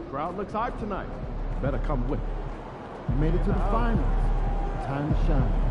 Crowd looks hyped tonight. Better come with it. You made it to the finals. Time to shine.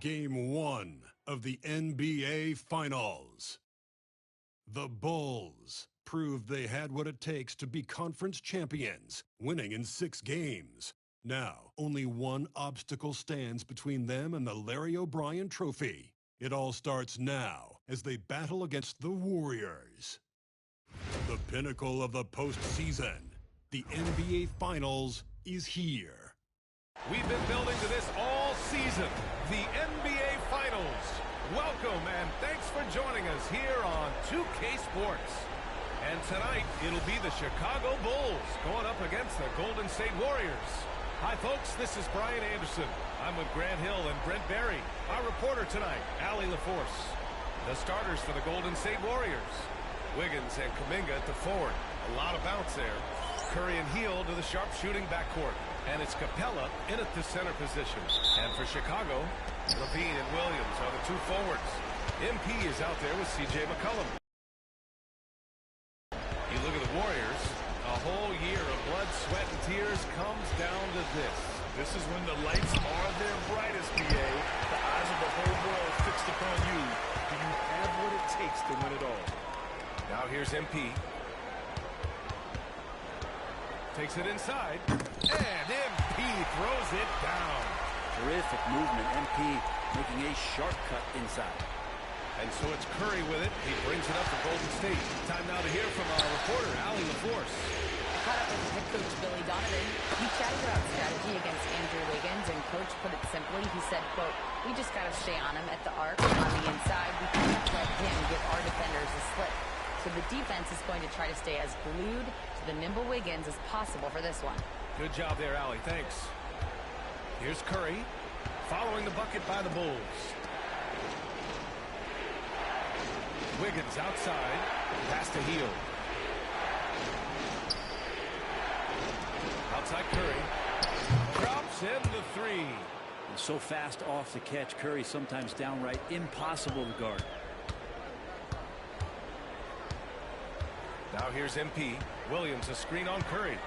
Game 1 of the NBA Finals. The Bulls proved they had what it takes to be conference champions, winning in 6 games. Now, only one obstacle stands between them and the Larry O'Brien Trophy. It all starts now as they battle against the Warriors. The pinnacle of the postseason, the NBA Finals, is here. We've been building to this all season, the NBA Finals. Welcome and thanks for joining us here on 2K Sports. And tonight, it'll be the Chicago Bulls going up against the Golden State Warriors. Hi folks, this is Brian Anderson. I'm with Grant Hill and Brent Barry. Our reporter tonight, Allie LaForce. The starters for the Golden State Warriors. Wiggins and Kuminga at the forward. A lot of bounce there. Curry and Hield to the sharpshooting backcourt. And it's Capella in at the center position. And for Chicago, Levine and Williams are the 2 forwards. MP is out there with C.J. McCollum. You look at the Warriors, a whole year of blood, sweat, and tears comes down to this. This is when the lights are their brightest, BA. The eyes of the whole world fixed upon you. Do you have what it takes to win it all? Now here's MP. Takes it inside, and MP throws it down. Terrific movement. MP making a sharp cut inside. And so it's Curry with it. He brings it up to Golden State. Time now to hear from our reporter, Allie LaForce. I caught up with head coach Billy Donovan. He chatted about strategy against Andrew Wiggins, and coach put it simply. He said, quote, "We just got to stay on him at the arc. On the inside, we can't let him give our defenders a slip." So the defense is going to try to stay as glued to the nimble Wiggins as possible for this one. Good job there, Allie. Thanks. Here's Curry, following the bucket by the Bulls. Wiggins outside, pass to Hield. Outside Curry, drops in the 3. And so fast off the catch, Curry sometimes downright impossible to guard. Now here's MP. Williams a screen on Curry.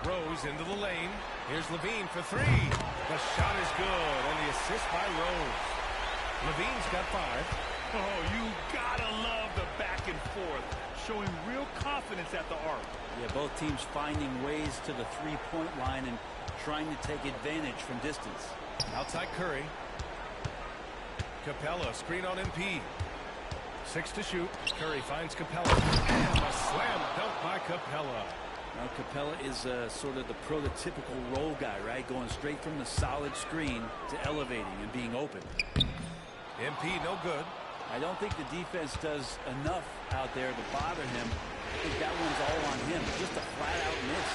Rose into the lane. Here's Levine for 3. The shot is good, and the assist by Rose. Levine's got 5. Oh, you gotta love the back and forth, showing real confidence at the arc. Yeah, both teams finding ways to the three-point line and trying to take advantage from distance. Outside Curry. Capella, screen on MP. 6 to shoot. Curry finds Capella. And a slam dunk by Capella. Now, Capella is sort of the prototypical roll guy, right? Going straight from the solid screen to elevating and being open. MP no good. I don't think the defense does enough out there to bother him. I think that one's all on him. Just a flat-out miss.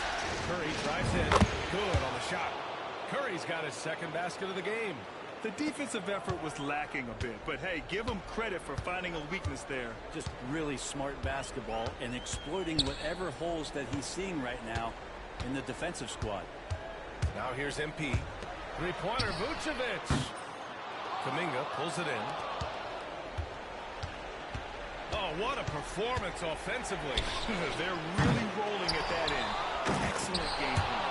Curry drives in. Good on the shot. Curry's got his second basket of the game. The defensive effort was lacking a bit, but hey, give him credit for finding a weakness there. Just really smart basketball and exploiting whatever holes that he's seeing right now in the defensive squad. Now here's MP. Three-pointer, Vucevic. Kuminga pulls it in. Oh, what a performance offensively. They're really rolling at that end. Excellent game plan.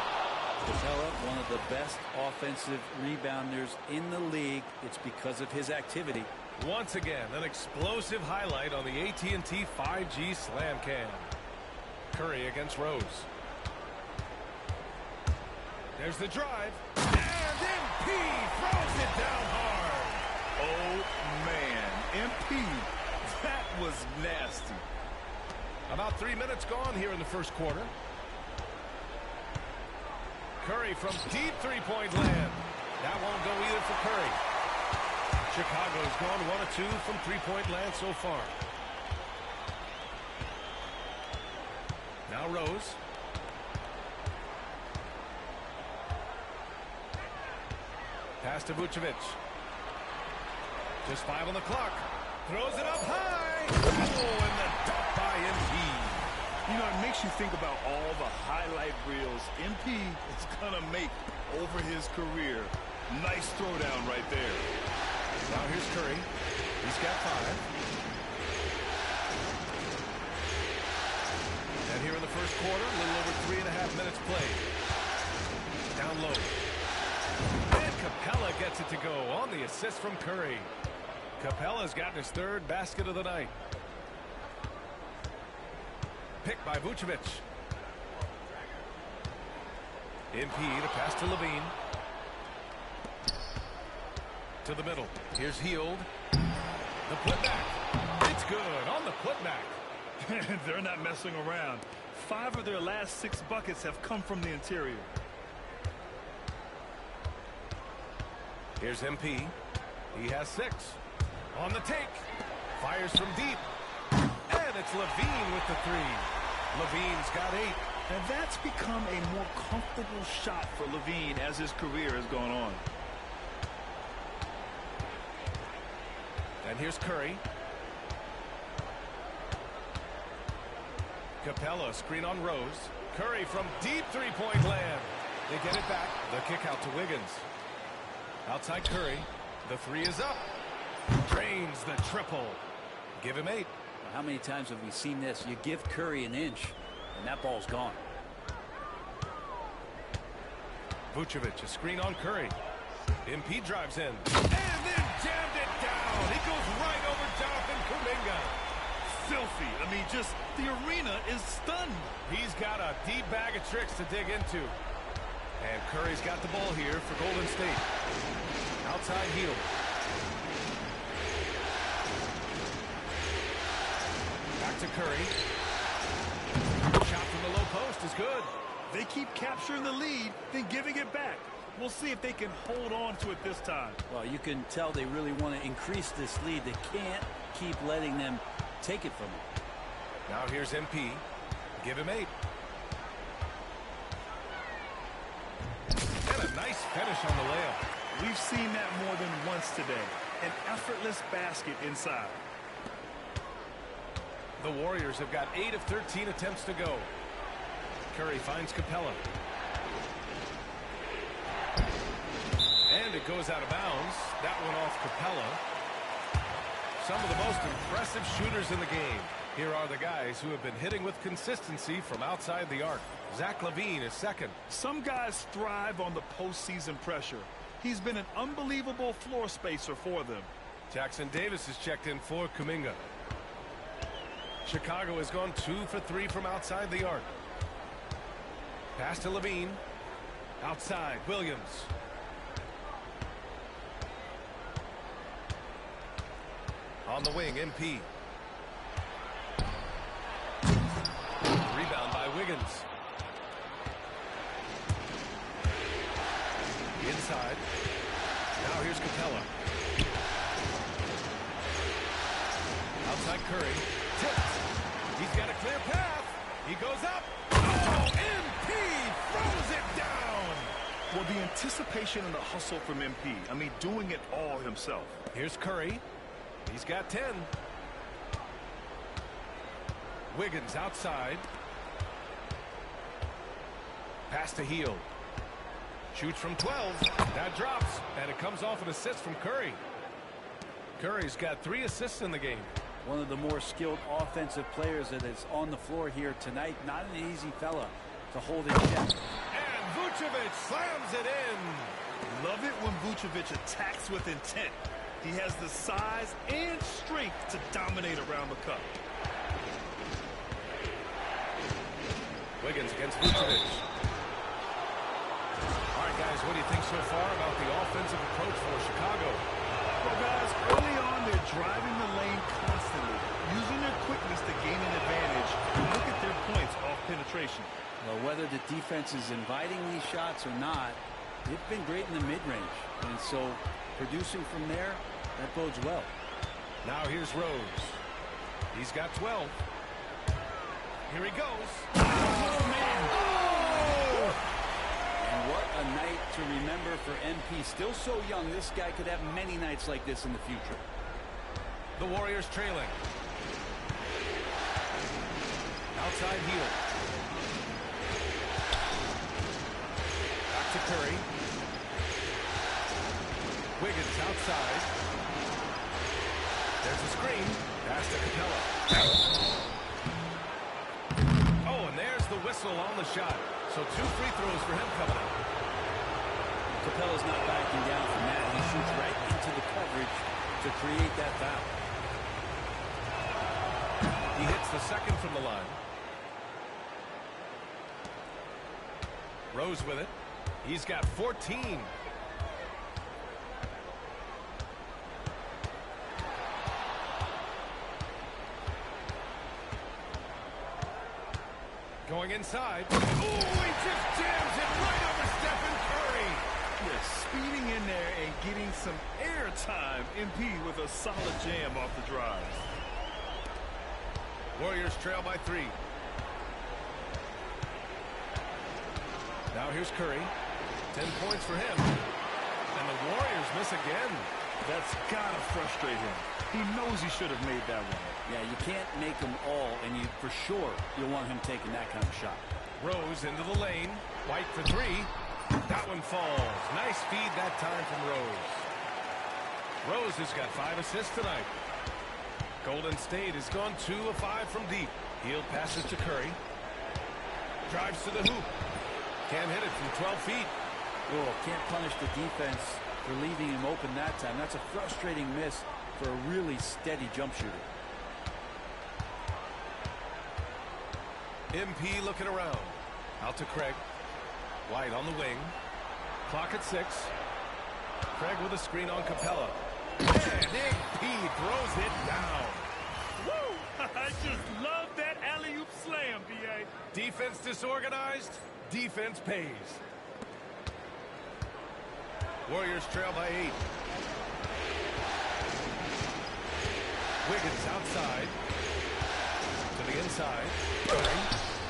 Capella, one of the best offensive rebounders in the league. It's because of his activity. Once again, an explosive highlight on the AT&T 5G Slam Cam. Curry against Rose. There's the drive. And MP throws it down hard. Oh, man. MP, that was nasty. About 3 minutes gone here in the first quarter. Curry from deep three-point land. That won't go either for Curry. Chicago's gone 1 of 2 from three-point land so far. Now Rose. Pass to Vucevic. Just 5 on the clock. Throws it up high. Oh, and the dunk by MP. You know, it makes you think about all the highlight reels MP is going to make over his career. Nice throwdown right there. Now here's Curry. He's got 5. And here in the first quarter, a little over 3.5 minutes played. Down low. And Capella gets it to go on the assist from Curry. Capella's gotten his 3rd basket of the night. Picked by Vucevic. MP to pass to Levine. To the middle. Here's Hield. The putback. It's good on the putback. They're not messing around. 5 of their last 6 buckets have come from the interior. Here's MP. He has 6. On the take. Fires from deep. And it's Levine with the 3. Levine's got 8. And that's become a more comfortable shot for Levine as his career has gone on. And here's Curry. Capella screen on Rose. Curry from deep three-point land. They get it back. The kick out to Wiggins. Outside Curry. The 3 is up. Drains the triple. Give him 8. How many times have we seen this? You give Curry an inch, and that ball's gone. Vucevic, a screen on Curry. MP drives in. And then jammed it down. He goes right over Jonathan Kuminga. Filthy. I mean, just the arena is stunned. He's got a deep bag of tricks to dig into. And Curry's got the ball here for Golden State. Outside Hield. Back to Curry. Shot from the low post is good. They keep capturing the lead, then giving it back. We'll see if they can hold on to it this time. Well, you can tell they really want to increase this lead. They can't keep letting them take it from them. Now here's MP. Give him 8. And a nice finish on the layup. We've seen that more than once today. An effortless basket inside. The Warriors have got 8 of 13 attempts to go. Curry finds Capella. And it goes out of bounds. That one off Capella. Some of the most impressive shooters in the game. Here are the guys who have been hitting with consistency from outside the arc. Zach LaVine is second. Some guys thrive on the postseason pressure. He's been an unbelievable floor spacer for them. Jackson Davis is checked in for Kuminga. Chicago has gone 2 for 3 from outside the arc. Pass to Levine. Outside, Williams. On the wing, MP. Rebound by Wiggins. Inside. Now here's Capella. Outside Curry. Tipped. He's got a clear path. He goes up. Oh, MP throws it down. Well, the anticipation and the hustle from MP. I mean, doing it all himself. Here's Curry. He's got 10. Wiggins outside. Pass to Hield. Shoots from 12. That drops. And it comes off an assist from Curry. Curry's got 3 assists in the game. One of the more skilled offensive players that is on the floor here tonight. Not an easy fella to hold in check. And Vucevic slams it in. Love it when Vucevic attacks with intent. He has the size and strength to dominate around the cup. Wiggins against Vucevic. All right, guys, what do you think so far about the offensive approach for Chicago? Well, guys, early on, they're driving the lane constantly, using their quickness to gain an advantage. Look at their points off penetration. Well, whether the defense is inviting these shots or not, they've been great in the mid-range. And so producing from there, that bodes well. Now here's Rose. He's got 12. Here he goes. Oh, man. Oh! And what a night to remember for MP. Still so young, this guy could have many nights like this in the future. The Warriors trailing. Outside heel. Back to Curry. Wiggins outside. There's a screen. Pass to Capella. Oh, and there's the whistle on the shot. So 2 free throws for him coming up. Capella's not backing down from that. He shoots right into the coverage to create that foul. He hits the second from the line. Rose with it. He's got 14. Going inside. Oh, he just jams it right over Stephen Curry. Yeah, speeding in there and getting some air time. MP with a solid jam off the drive. Warriors trail by 3. Now here's Curry. 10 points for him. And the Warriors miss again. That's got to frustrate him. He knows he should have made that one. Yeah, you can't make them all, and you for sure you'll want him taking that kind of shot. Rose into the lane. White for 3. That one falls. Nice feed that time from Rose. Rose has got 5 assists tonight. Golden State has gone 2 of 5 from deep. Heel passes to Curry. Drives to the hoop. Can't hit it from 12 feet. Oh, can't punish the defense for leaving him open that time. That's a frustrating miss for a really steady jump shooter. MP looking around. Out to Craig. White on the wing. Clock at 6. Craig with a screen on Capella. And MP throws it down. Woo! I just love that alley-oop slam, B.A. Defense disorganized. Defense pays. Warriors trail by 8. Wiggins outside. To the inside.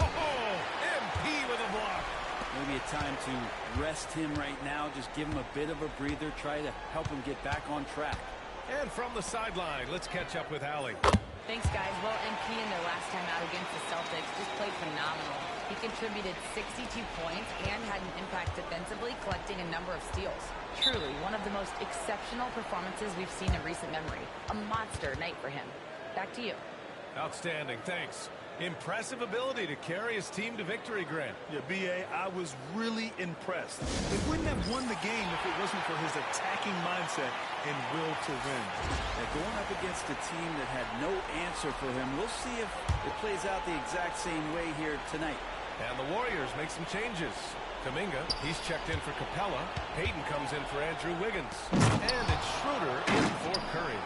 Oh, MP with a block. Maybe a time to rest him right now. Just give him a bit of a breather. Try to help him get back on track. And from the sideline, let's catch up with Allie. Thanks, guys. Well, MP in their last time out against the Celtics just played phenomenal. He contributed 62 points and had an impact defensively, collecting a number of steals. Truly, one of the most exceptional performances we've seen in recent memory. A monster night for him. Back to you. Outstanding, thanks. Impressive ability to carry his team to victory, Grant. Yeah, B.A., I was really impressed. They wouldn't have won the game if it wasn't for his attacking mindset and will to win. Now, going up against a team that had no answer for him, we'll see if it plays out the exact same way here tonight. And the Warriors make some changes. Kuminga, he's checked in for Capella. Payton comes in for Andrew Wiggins. And it's Schroeder in for Curry.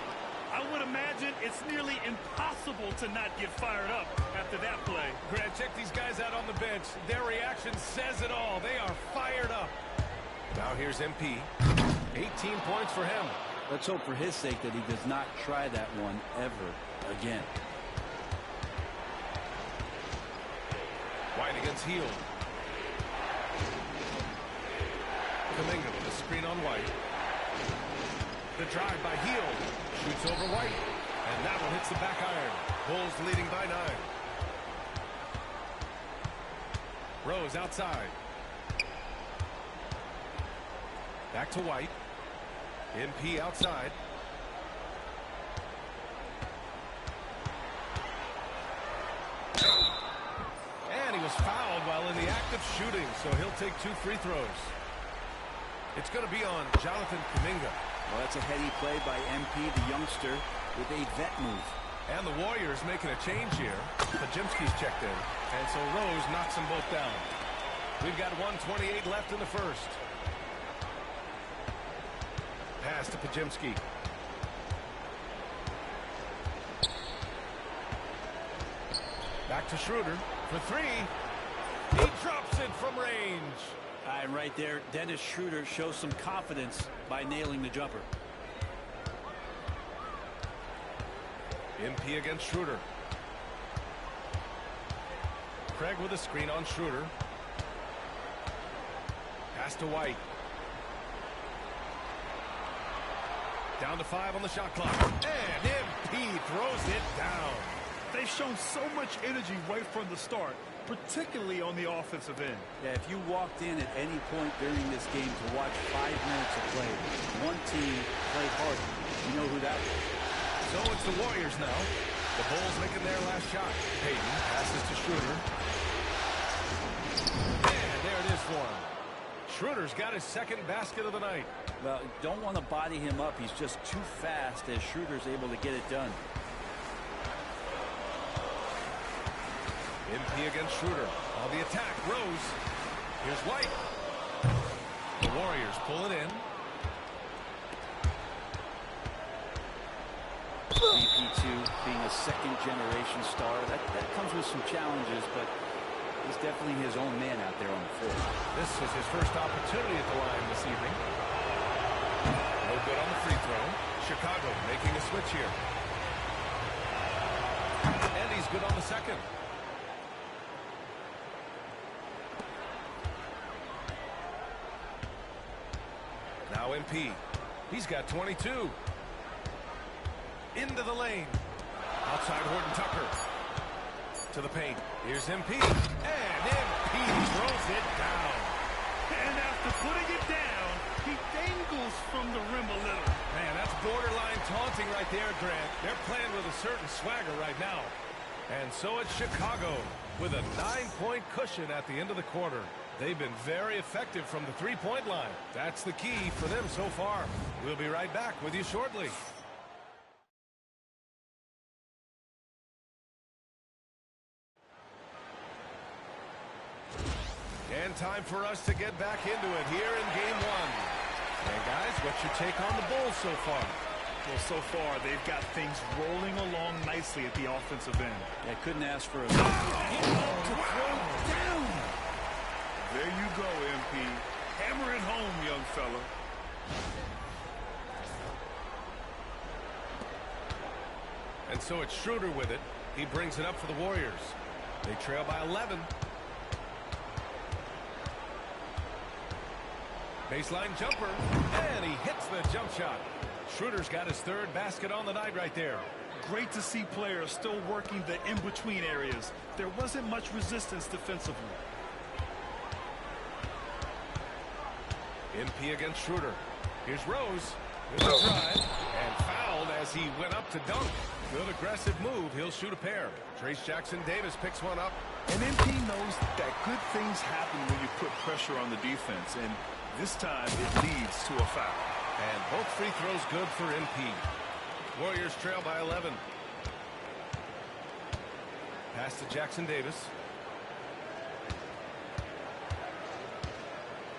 I would imagine it's nearly impossible to not get fired up after that play. Grant, check these guys out on the bench. Their reaction says it all. They are fired up. Now here's MP. 18 points for him. Let's hope for his sake that he does not try that one ever again. White against Hield. Kuminga with a screen on White. The drive by Hield. Shoots over White. And that one hits the back iron. Bulls leading by 9. Rose outside. Back to White. MP outside. And he was fouled while in the act of shooting, so he'll take 2 free throws. It's going to be on Jonathan Kuminga. Well, that's a heady play by MP, the youngster, with a vet move. And the Warriors making a change here. Pajimski's checked in. And so Rose knocks them both down. We've got 1:28 left in the first. Pass to Pajimski. Back to Schroeder for three. He drops it from range. And right there, Dennis Schroeder shows some confidence by nailing the jumper. MP against Schroeder. Craig with a screen on Schroeder. Pass to White. Down to 5 on the shot clock. And MP throws it down. They've shown so much energy right from the start, particularly on the offensive end. Yeah, if you walked in at any point during this game to watch 5 minutes of play, one team played hard. You know who that was. So it's the Warriors now. The Bulls making their last shot. Payton passes to Schroeder. And there it is for him. Schroeder's got his second basket of the night. Well, don't want to body him up. He's just too fast as Schroeder's able to get it done. MP against Schroeder. On the attack, Rose. Here's White. The Warriors pull it in. BP2 being a second-generation star, that comes with some challenges, but he's definitely his own man out there on the floor. This is his first opportunity at the line this evening. No good on the free throw. Chicago making a switch here. And he's good on the second. Now MP. He's got 22. Into the lane. Outside Horton Tucker. To the paint. Here's MP. And MP throws it down. And after putting it down, he dangles from the rim a little. Man, that's borderline taunting right there, Grant. They're playing with a certain swagger right now. And so it's Chicago with a 9-point cushion at the end of the quarter. They've been very effective from the three-point line. That's the key for them so far. We'll be right back with you shortly. And time for us to get back into it here in Game 1. And guys, what's your take on the Bulls so far? Well, so far, they've got things rolling along nicely at the offensive end. They couldn't ask for a... To throw down! There you go, MP. Hammer it home, young fella. And so it's Schroeder with it. He brings it up for the Warriors. They trail by 11. Baseline jumper, and he hits the jump shot. Schroeder's got his third basket on the night right there. Great to see players still working the in-between areas. There wasn't much resistance defensively. MP against Schroeder. Here's Rose with the drive, and fouled as he went up to dunk. Good aggressive move. He'll shoot a pair. Trace Jackson-Davis picks one up. And MP knows that good things happen when you put pressure on the defense, and this time it leads to a foul. And both free throws good for MP. Warriors trail by 11. Pass to Jackson-Davis.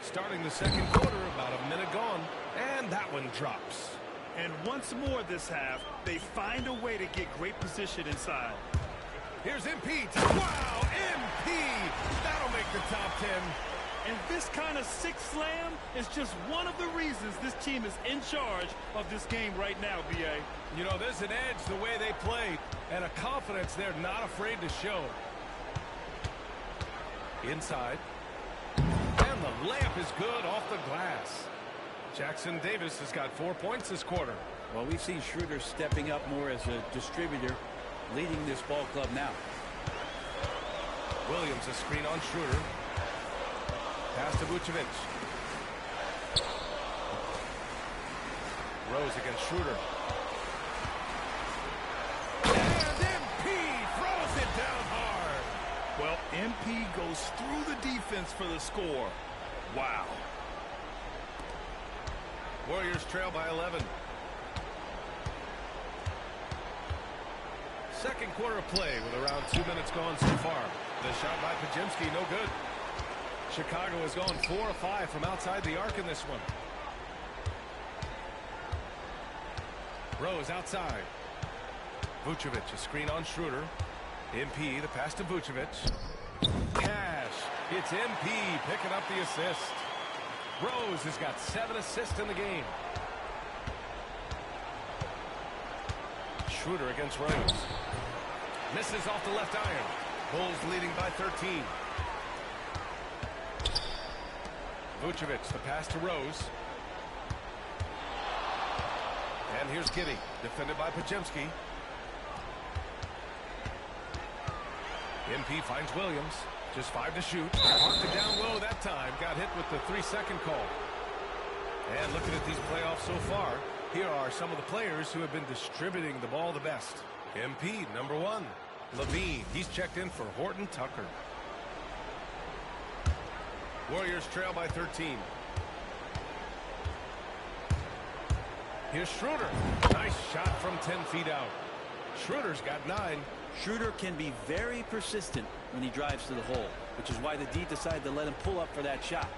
Starting the second quarter, about a minute gone. And that one drops. And once more this half, they find a way to get great position inside. Here's MP. Wow, MP! That'll make the top 10. And this kind of sick slam is just one of the reasons this team is in charge of this game right now, B.A. You know, there's an edge the way they play and a confidence they're not afraid to show. Inside. And the layup is good off the glass. Jackson-Davis has got 4 points this quarter. Well, we've seen Schroeder stepping up more as a distributor, leading this ball club now. Williams a screen on Schroeder. Pass to Vucevic. Rose against Schroeder. And MP throws it down hard. Well, MP goes through the defense for the score. Wow. Warriors trail by 11. Second quarter of play with around 2 minutes gone so far. The shot by Pajemski, no good. Chicago has gone 4 of 5 from outside the arc in this one. Rose outside. Vucevic, a screen on Schroeder. MP, the pass to Vucevic. Cash. It's MP picking up the assist. Rose has got 7 assists in the game. Schroeder against Rose. Misses off the left iron. Bulls leading by 13. Vucevic, the pass to Rose. And here's Giddey, defended by Pajemski. MP finds Williams. Just 5 to shoot. Marked it down low that time. Got hit with the 3-second call. And looking at these playoffs so far, here are some of the players who have been distributing the ball the best. MP, number 1. Levine, he's checked in for Horton Tucker. Warriors trail by 13. Here's Schroeder. Nice shot from 10 feet out. Schroeder's got 9. Schroeder can be very persistent when he drives to the hole, which is why the D decided to let him pull up for that shot.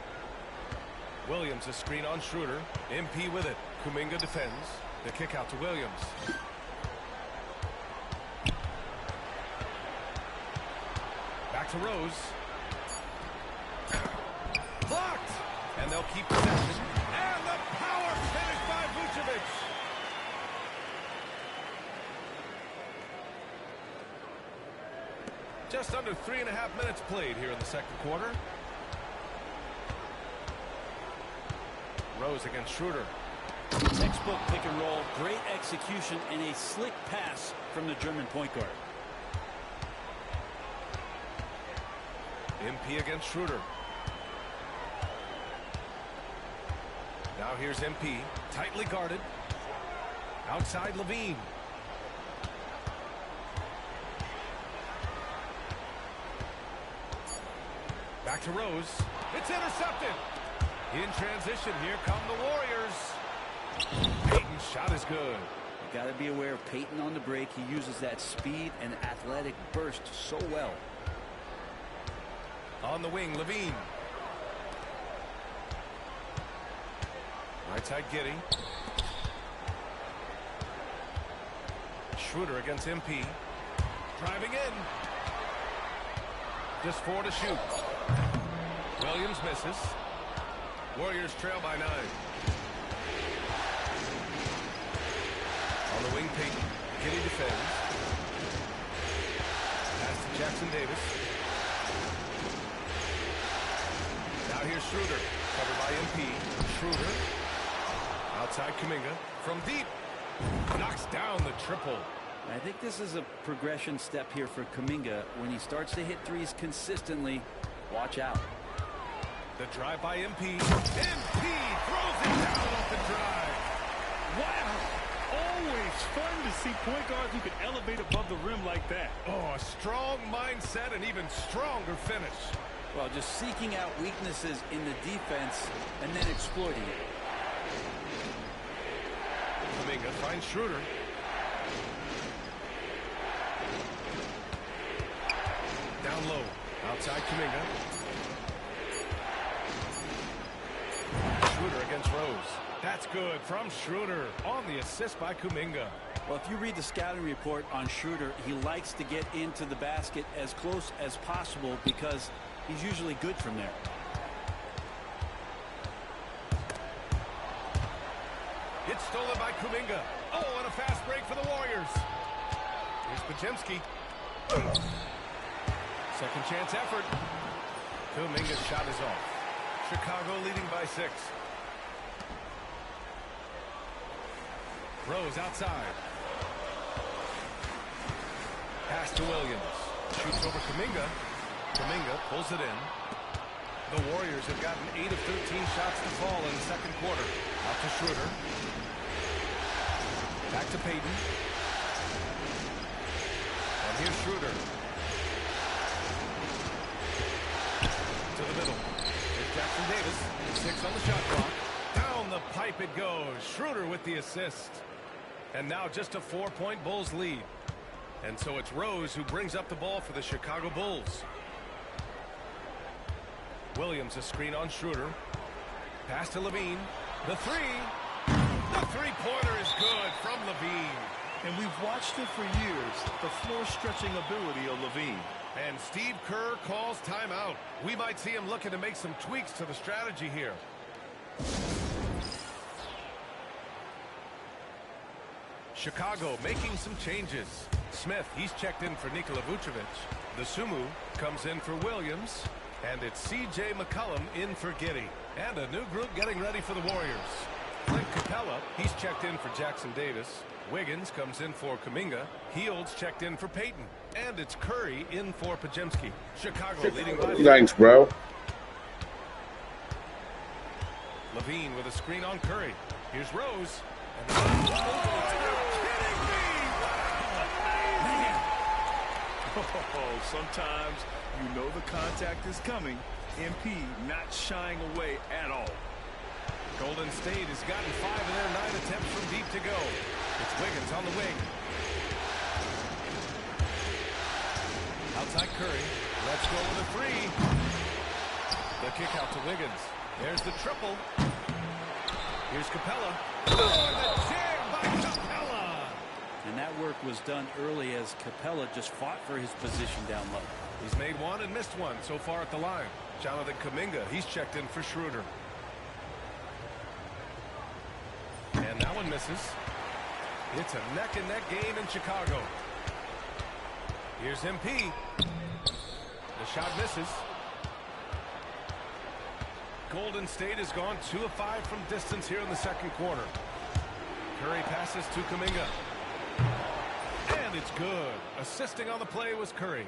Williams, a screen on Schroeder. MP with it. Kuminga defends. The kick out to Williams. Back to Rose. Blocked! And they'll keep possession. And the power finish by Vucevic. Just under 3.5 minutes played here in the second quarter. Rose against Schroeder. Textbook pick and roll, great execution, and a slick pass from the German point guard. MP against Schroeder. Now here's MP, tightly guarded. Outside Levine. Back to Rose. It's intercepted. In transition, here come the Warriors. Payton's shot is good. You got to be aware of Payton on the break. He uses that speed and athletic burst so well. On the wing, Levine. Right side, Giddey. Schroeder against MP. Driving in. Just 4 to shoot. Williams misses. Warriors trail by 9. On the wing, Payton. Giddey defends. Pass to Jackson Davis. Now here's Schroeder. Covered by MP. Schroeder. Outside Kuminga. From deep. Knocks down the triple. I think this is a progression step here for Kuminga. When he starts to hit threes consistently, watch out. The drive by MP. MP throws it down off the drive. Wow. Always fun to see point guards who can elevate above the rim like that. Oh, a strong mindset and even stronger finish. Well, just seeking out weaknesses in the defense and then exploiting it. Kuminga finds Schroeder. Down low. Outside Kuminga. Schroeder against Rose. That's good from Schroeder on the assist by Kuminga. Well, if you read the scouting report on Schroeder, he likes to get into the basket as close as possible because he's usually good from there. It's stolen by Kuminga. Oh, and a fast break for the Warriors. Here's Pajemski. Second chance effort. Kuminga's shot is off. Chicago leading by 6. Rose outside. Pass to Williams. Shoots over Kuminga. Kuminga pulls it in. The Warriors have gotten 8 of 13 shots to fall in the second quarter. Out to Schroeder. Back to Payton. And here's Schroeder. To the middle. Here's Jackson Davis. 6 on the shot clock. Down the pipe it goes. Schroeder with the assist. And now just a 4-point Bulls lead. And so it's Rose who brings up the ball for the Chicago Bulls. Williams a screen on Schroeder. Pass to Levine. The three. The three-pointer is good from Levine. And we've watched it for years, the floor-stretching ability of Levine. And Steve Kerr calls timeout. We might see him looking to make some tweaks to the strategy here. Chicago making some changes. Smith, he's checked in for Nikola Vucevic. The Sumu comes in for Williams. And it's C.J. McCollum in for Giddey. And a new group getting ready for the Warriors. Clint Capella, he's checked in for Jackson Davis. Wiggins comes in for Kuminga. Hields checked in for Payton. And it's Curry in for Pajemski. Chicago leading by... Thanks, bro. Levine with a screen on Curry. Here's Rose. And sometimes you know the contact is coming. MP not shying away at all. Golden State has gotten 5 of their 9 attempts from deep to go. It's Wiggins on the wing. Outside Curry. Let's go with a three. The kick out to Wiggins. There's the triple. Here's Capella. Oh, and the jam by Capella. And that work was done early as Capella just fought for his position down low. He's made one and missed one so far at the line. Jonathan Kuminga, he's checked in for Schroeder. And that one misses. It's a neck-and-neck game in Chicago. Here's MP. The shot misses. Golden State has gone 2 of 5 from distance here in the second quarter. Curry passes to Kuminga. And it's good. Assisting on the play was Curry.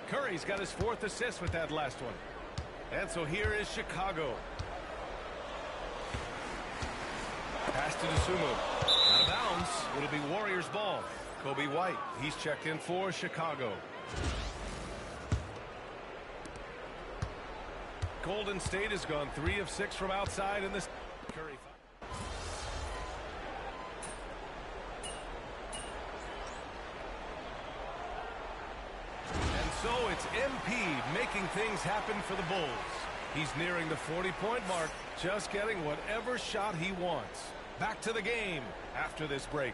Curry's got his 4th assist with that last one. And so here is Chicago. Pass to Dosunmu. Out of bounds. It'll be Warriors ball. Kobe White. He's checked in for Chicago. Golden State has gone 3 of 6 from outside in this. Curry. And so it's MP making things happen for the Bulls. He's nearing the 40-point mark, just getting whatever shot he wants. Back to the game after this break.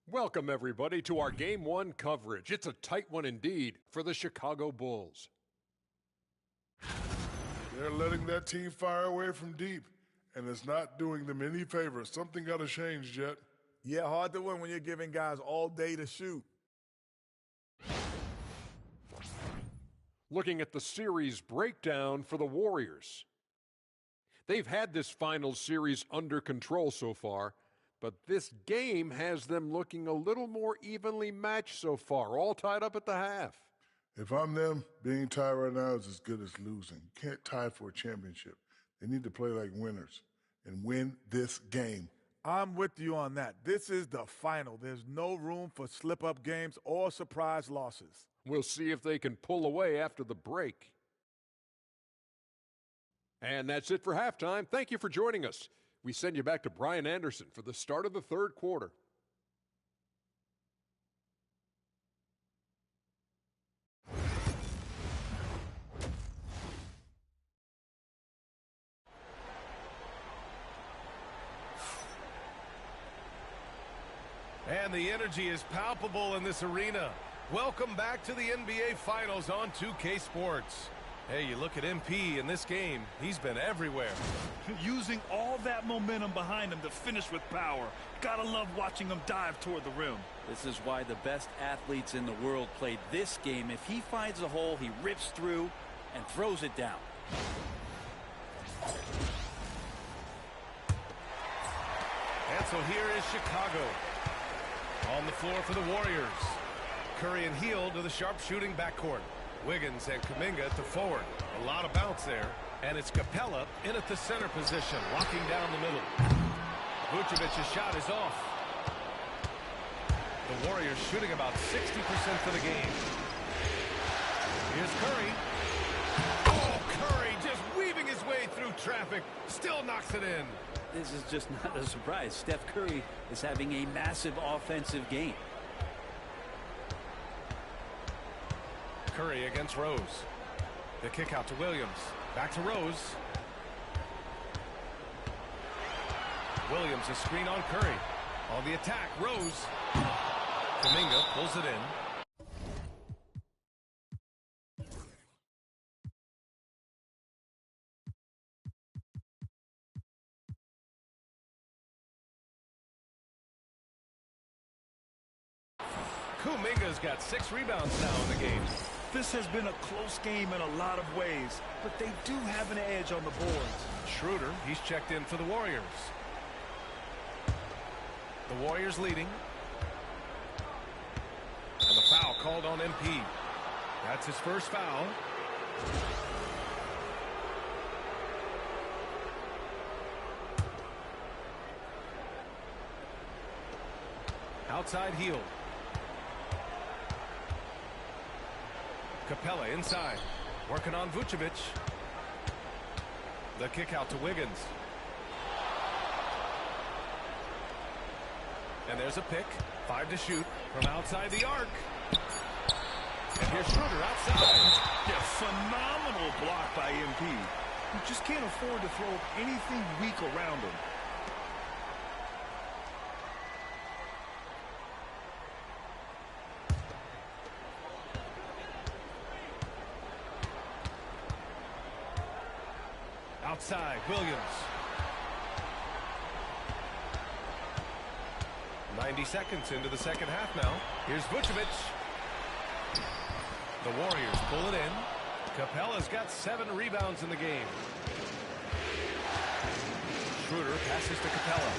Welcome, everybody, to our Game 1 coverage. It's a tight one indeed for the Chicago Bulls. They're letting that team fire away from deep, and it's not doing them any favors. Something got to change, Jet. Yeah, hard to win when you're giving guys all day to shoot. Looking at the series breakdown for the Warriors. They've had this finals series under control so far, but this game has them looking a little more evenly matched so far, all tied up at the half. If I'm them, being tied right now is as good as losing. You can't tie for a championship. They need to play like winners and win this game. I'm with you on that. This is the final. There's no room for slip-up games or surprise losses. We'll see if they can pull away after the break. And that's it for halftime. Thank you for joining us. We send you back to Brian Anderson for the start of the third quarter. And the energy is palpable in this arena. Welcome back to the NBA Finals on 2K Sports. Hey, you look at MP in this game, he's been everywhere. Using all that momentum behind him to finish with power. Gotta love watching him dive toward the rim. This is why the best athletes in the world play this game. If he finds a hole, he rips through and throws it down. And so here is Chicago. On the floor for the Warriors. Curry and Hield to the sharp-shooting backcourt. Wiggins and Kuminga to forward. A lot of bounce there. And it's Capella in at the center position, locking down the middle. Vucevic's shot is off. The Warriors shooting about 60% for the game. Here's Curry. Oh, Curry just weaving his way through traffic. Still knocks it in. This is just not a surprise. Steph Curry is having a massive offensive game. Curry against Rose. The kick out to Williams. Back to Rose. Williams, a screen on Curry. On the attack, Rose. Kuminga pulls it in. Kuminga's got 6 rebounds now in the game. This has been a close game in a lot of ways, but they do have an edge on the boards. Schroeder, he's checked in for the Warriors. The Warriors leading. And the foul called on MP. That's his first foul. Outside heel. Capella inside. Working on Vucevic. The kick out to Wiggins. And there's a pick. 5 to shoot from outside the arc. And here's Schroeder outside. Yeah, phenomenal block by MP. You just can't afford to throw anything weak around him. Outside, Williams. 90 seconds into the second half now. Here's Vucevic. The Warriors pull it in. Capella's got 7 rebounds in the game. Schroeder passes to Capella.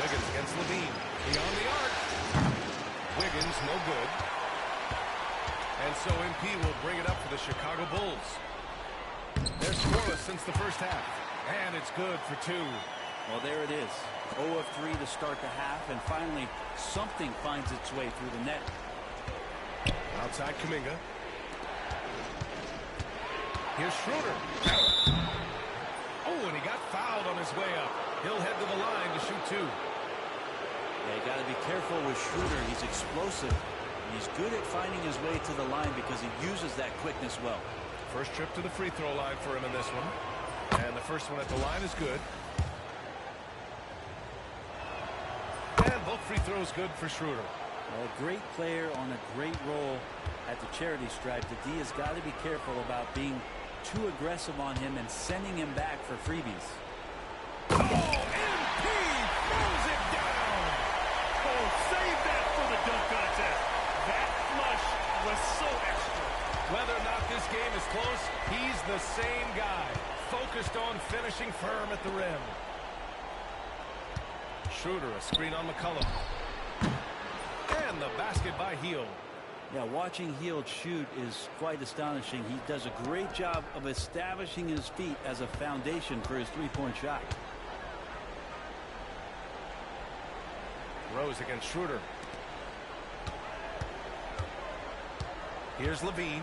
Wiggins against Levine. Beyond the arc. Wiggins, no good. And so MP will bring it up for the Chicago Bulls. They're scoreless since the first half. And it's good for 2. Well, there it is. 0 of 3 to start the half, and finally something finds its way through the net. Outside Kuminga. Here's Schroeder. Oh, and he got fouled on his way up. He'll head to the line to shoot 2. Yeah, you got to be careful with Schroeder. He's explosive. He's good at finding his way to the line because he uses that quickness well. First trip to the free throw line for him in this one. And the first one at the line is good. And both free throws good for Schroeder. Well, a great player on a great role at the charity stripe. The D has got to be careful about being too aggressive on him and sending him back for freebies. Oh, MP throws it down. Oh, save that for the dunk contest. That flush was so extra. Whether or not this game is close, he's the same guy. Focused on finishing firm at the rim. Schroeder, a screen on McCollum. And the basket by Hield. Yeah, watching Hield shoot is quite astonishing. He does a great job of establishing his feet as a foundation for his three-point shot. Rose against Schroeder. Here's Levine.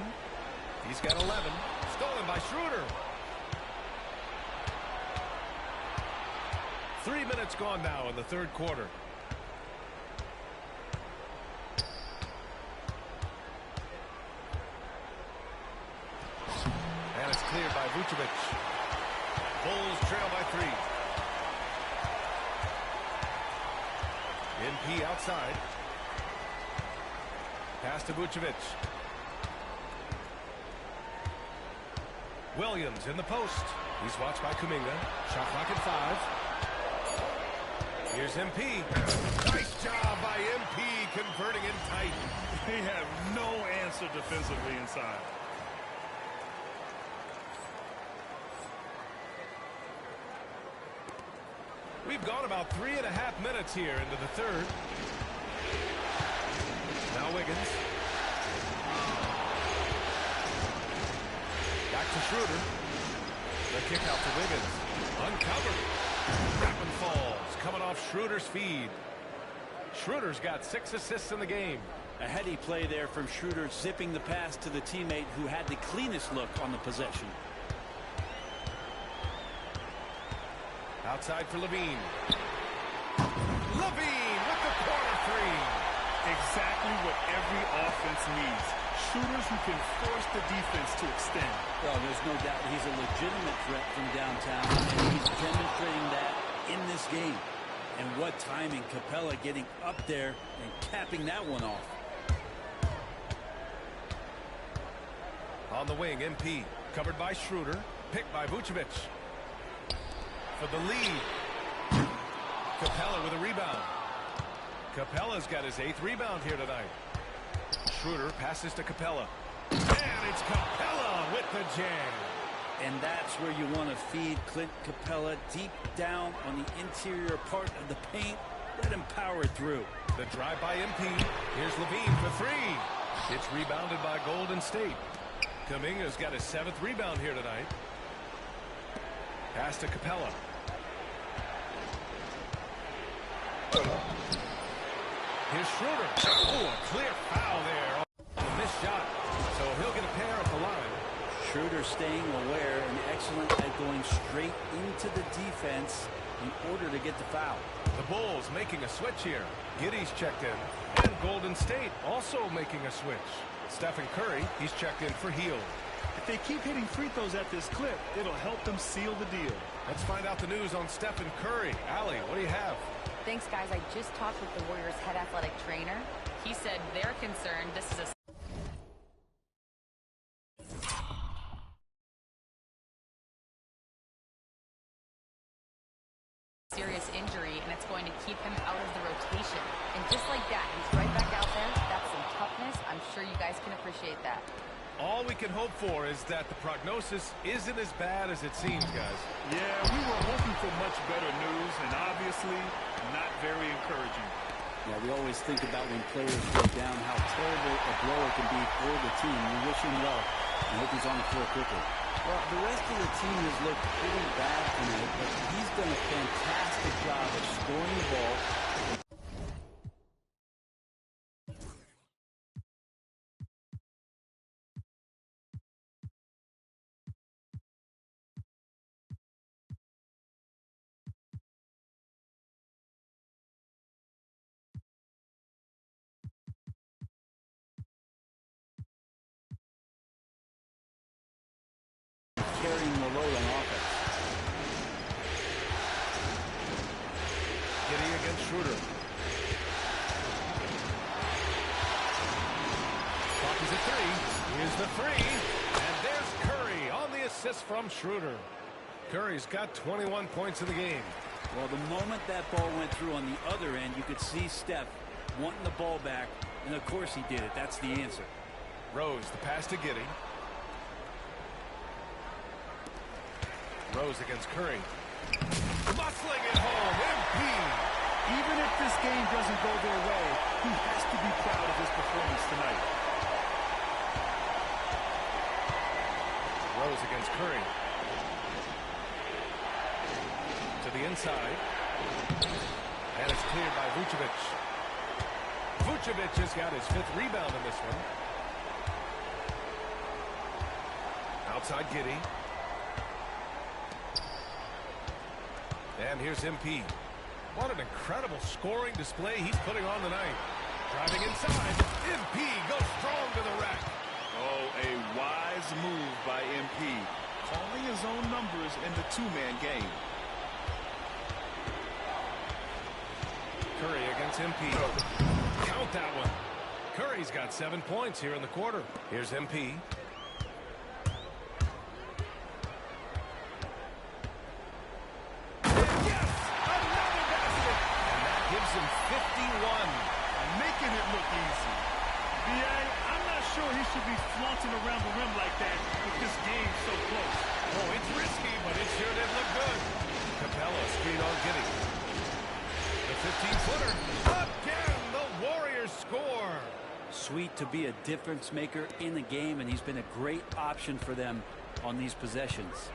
He's got 11. Stolen by Schroeder. 3 minutes gone now in the third quarter. And it's cleared by Vucevic. Bulls trail by 3. MP outside. Pass to Vucevic. Williams in the post. He's watched by Kuminga. Shot clock at 5. Here's MP. Nice job by MP converting it tight. They have no answer defensively inside. We've gone about 3.5 minutes here into the third. Now Wiggins. to Schroeder. The kick out to Wiggins. Uncovered. That one falls. Coming off Schroeder's feed. Schroeder's got 6 assists in the game. A heady play there from Schroeder, zipping the pass to the teammate who had the cleanest look on the possession. Outside for Levine. Levine with the corner three. Exactly what every offense needs. Shooters who can force the defense to extend. Well, there's no doubt he's a legitimate threat from downtown, and he's demonstrating that in this game. And what timing, Capella getting up there and capping that one off. On the wing, MP. Covered by Schroeder. Picked by Vucevic. For the lead. Capella with a rebound. Capella's got his 8th rebound here tonight. Schroeder passes to Capella. And it's Capella with the jam. And that's where you want to feed Clint Capella, deep down on the interior part of the paint. Let him power through. The drive by MP. Here's Levine for 3. It's rebounded by Golden State. Kuminga's got his 7th rebound here tonight. Pass to Capella. Here's Schroeder. Oh, a clear foul there. A missed shot. So he'll get a pair at the line. Schroeder staying aware and excellent at going straight into the defense in order to get the foul. The Bulls making a switch here. Giddey's checked in. And Golden State also making a switch. Stephen Curry, he's checked in for Hield. If they keep hitting free throws at this clip, it'll help them seal the deal. Let's find out the news on Stephen Curry. Allie, what do you have? Thanks, guys. I just talked with the Warriors' head athletic trainer. He said they're concerned this is a serious injury, and it's going to keep him out of the rotation. And just like that, he's right back out there. That's some toughness. I'm sure you guys can appreciate that. All we can hope for is that the prognosis isn't as bad as it seems, guys. Yeah, we were hoping for much better news, and obviously not very encouraging. Yeah, we always think about when players go down, how terrible a blow it can be for the team. We wish him well and hope he's on the floor quickly. Well, the rest of the team has looked pretty bad tonight, but he's done a fantastic job of scoring the ball. Carrying the load on offense. Giddey against Schroeder. Clock is at 3. Here's the 3. And there's Curry on the assist from Schroeder. Curry's got 21 points in the game. Well, the moment that ball went through on the other end, you could see Steph wanting the ball back, and of course he did it. That's the answer. Rose, the pass to Giddey. Rose against Curry. Muscling it home. MP. Even if this game doesn't go their way, he has to be proud of his performance tonight. Rose against Curry. To the inside. And it's cleared by Vucevic. Vucevic has got his 5th rebound in this one. Outside Giddey. And here's MP. What an incredible scoring display he's putting on tonight. Driving inside. MP goes strong to the rack. Oh, a wise move by MP. Calling his own numbers in the 2-man game. Curry against MP. Count that one. Curry's got 7 points here in the quarter. Here's MP. Him 51. Making it look easy. B.A., I'm not sure he should be flaunting around the rim like that with this game so close. Oh, it's risky, but it sure did look good. Capella screen on Giddey. The 15-footer. Again, the Warriors score. Sweet to be a difference maker in the game, and he's been a great option for them on these possessions.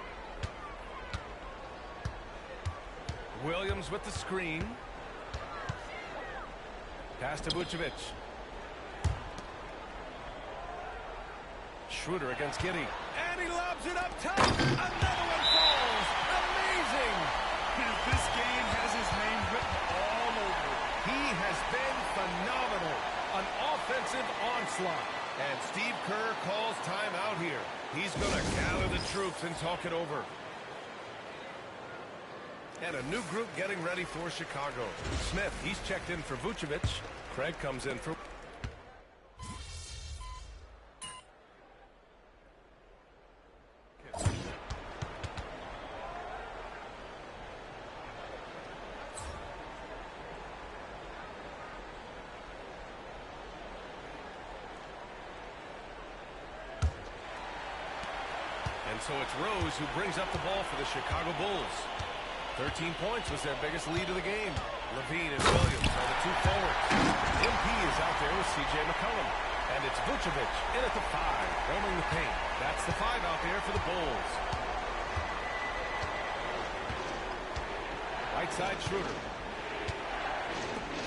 Williams with the screen. Pass to Vucevic. Schroeder against Giddey. And he lobs it up top. Another one falls. Amazing. This game has his name written all over it. He has been phenomenal. An offensive onslaught. And Steve Kerr calls timeout here. He's going to gather the troops and talk it over. And a new group getting ready for Chicago. Smith, he's checked in for Vucevic. Craig comes in for... And so it's Rose who brings up the ball for the Chicago Bulls. 13 points was their biggest lead of the game. Levine and Williams are the two forwards. MP is out there with C.J. McCollum. And it's Vucevic in at the 5, roaming the paint. That's the 5 out there for the Bulls. Right side Schroeder.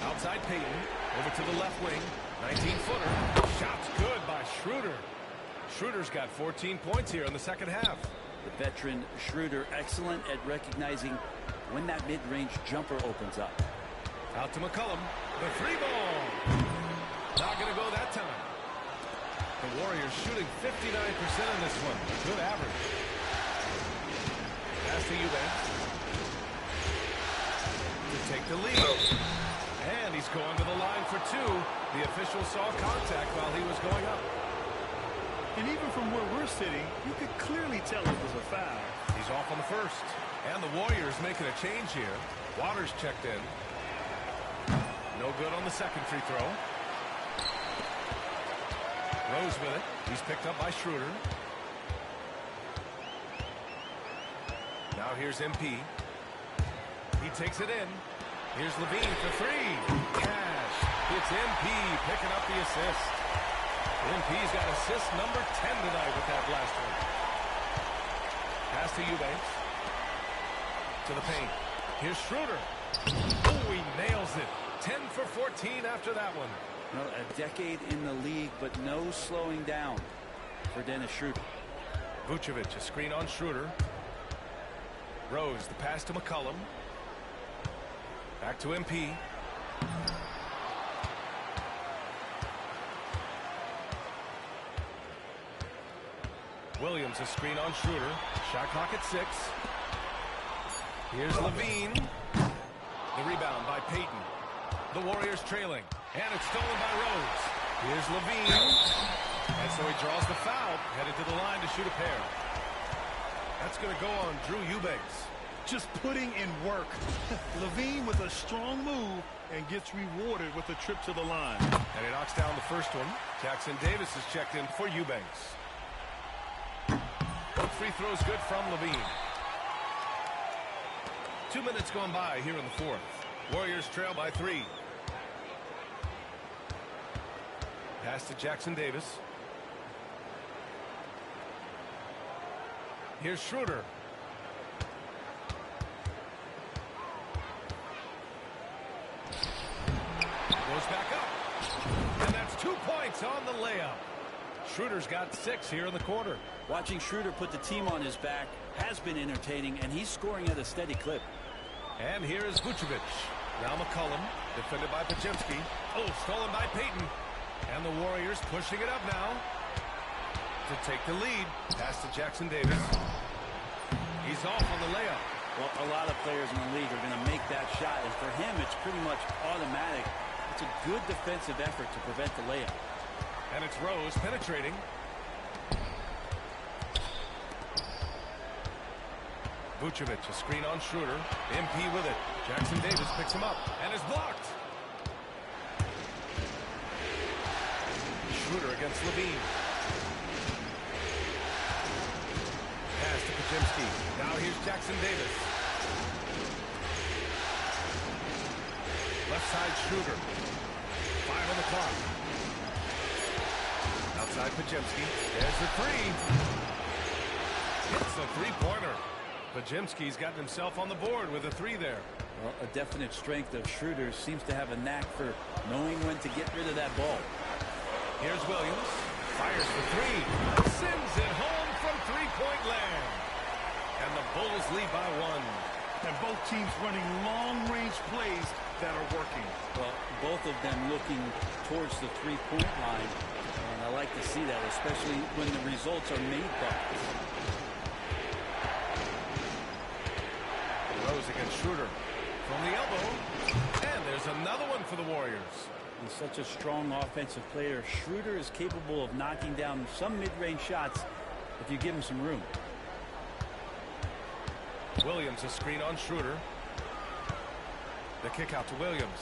Outside Payton. Over to the left wing. 19-footer. Shot's good by Schroeder. Schroeder's got 14 points here in the second half. The veteran Schroeder excellent at recognizing when that mid-range jumper opens up. Out to McCollum. The 3 ball. Not going to go that time. The Warriors shooting 59% in this one. Good average. Pass to Eubanks. To take the lead. And he's going to the line for 2. The official saw contact while he was going up. And even from where we're sitting, you could clearly tell it was a foul. He's off on the first. And the Warriors making a change here. Waters checked in. No good on the second free throw. Rose with it. He's picked up by Schroeder. Now here's MP. He takes it in. Here's Levine for 3. Cash. It's MP picking up the assist. MP's got assist number 10 tonight with that last one. Pass to Eubanks. To the paint. Here's Schroeder. Oh, he nails it. 10 for 14 after that one. Well, a decade in the league, but no slowing down for Dennis Schroeder. Vucevic, a screen on Schroeder. Rose, the pass to McCollum. Back to MP. Williams, a screen on Schroeder. Shot clock at 6. Here's Levine. The rebound by Payton. The Warriors trailing. And it's stolen by Rose. Here's Levine. And so he draws the foul. Headed to the line to shoot a pair. That's going to go on Drew Eubanks. Just putting in work. Levine with a strong move and gets rewarded with a trip to the line. And he knocks down the first one. Jackson Davis is checked in for Eubanks. Both free throws good from Levine. 2 minutes gone by here in the fourth. Warriors trail by 3. Pass to Jackson Davis. Here's Schroeder. Goes back up. And that's 2 points on the layup. Schroeder's got 6 here in the quarter. Watching Schroeder put the team on his back has been entertaining, and he's scoring at a steady clip. And here is Vucevic. Now McCollum, defended by Podziemski. Oh, stolen by Payton. And the Warriors pushing it up now to take the lead. Pass to Jackson Davis. He's off on the layup. Well, a lot of players in the league are going to make that shot, and for him, it's pretty much automatic. It's a good defensive effort to prevent the layup. And it's Rose penetrating. Vucevic, a screen on Schroeder. MP with it. Jackson Davis picks him up and is blocked. Schroeder against Levine. Pass to Podziemski. Now here's Jackson Davis. Left side Schroeder. 5 on the clock. Outside Podziemski. There's the 3. Hits the three-pointer. Pajemski's gotten himself on the board with a three there. Well, a definite strength of Schroeder. Seems to have a knack for knowing when to get rid of that ball. Here's Williams. Fires for three. Sends it home from three-point land. And the Bulls lead by one. And both teams running long-range plays that are working. Well, both of them looking towards the three-point line. And I like to see that, especially when the results are made by it. Rose against Schroeder from the elbow. And there's another one for the Warriors. He's such a strong offensive player. Schroeder is capable of knocking down some mid-range shots if you give him some room. Williams a screen on Schroeder. The kick out to Williams.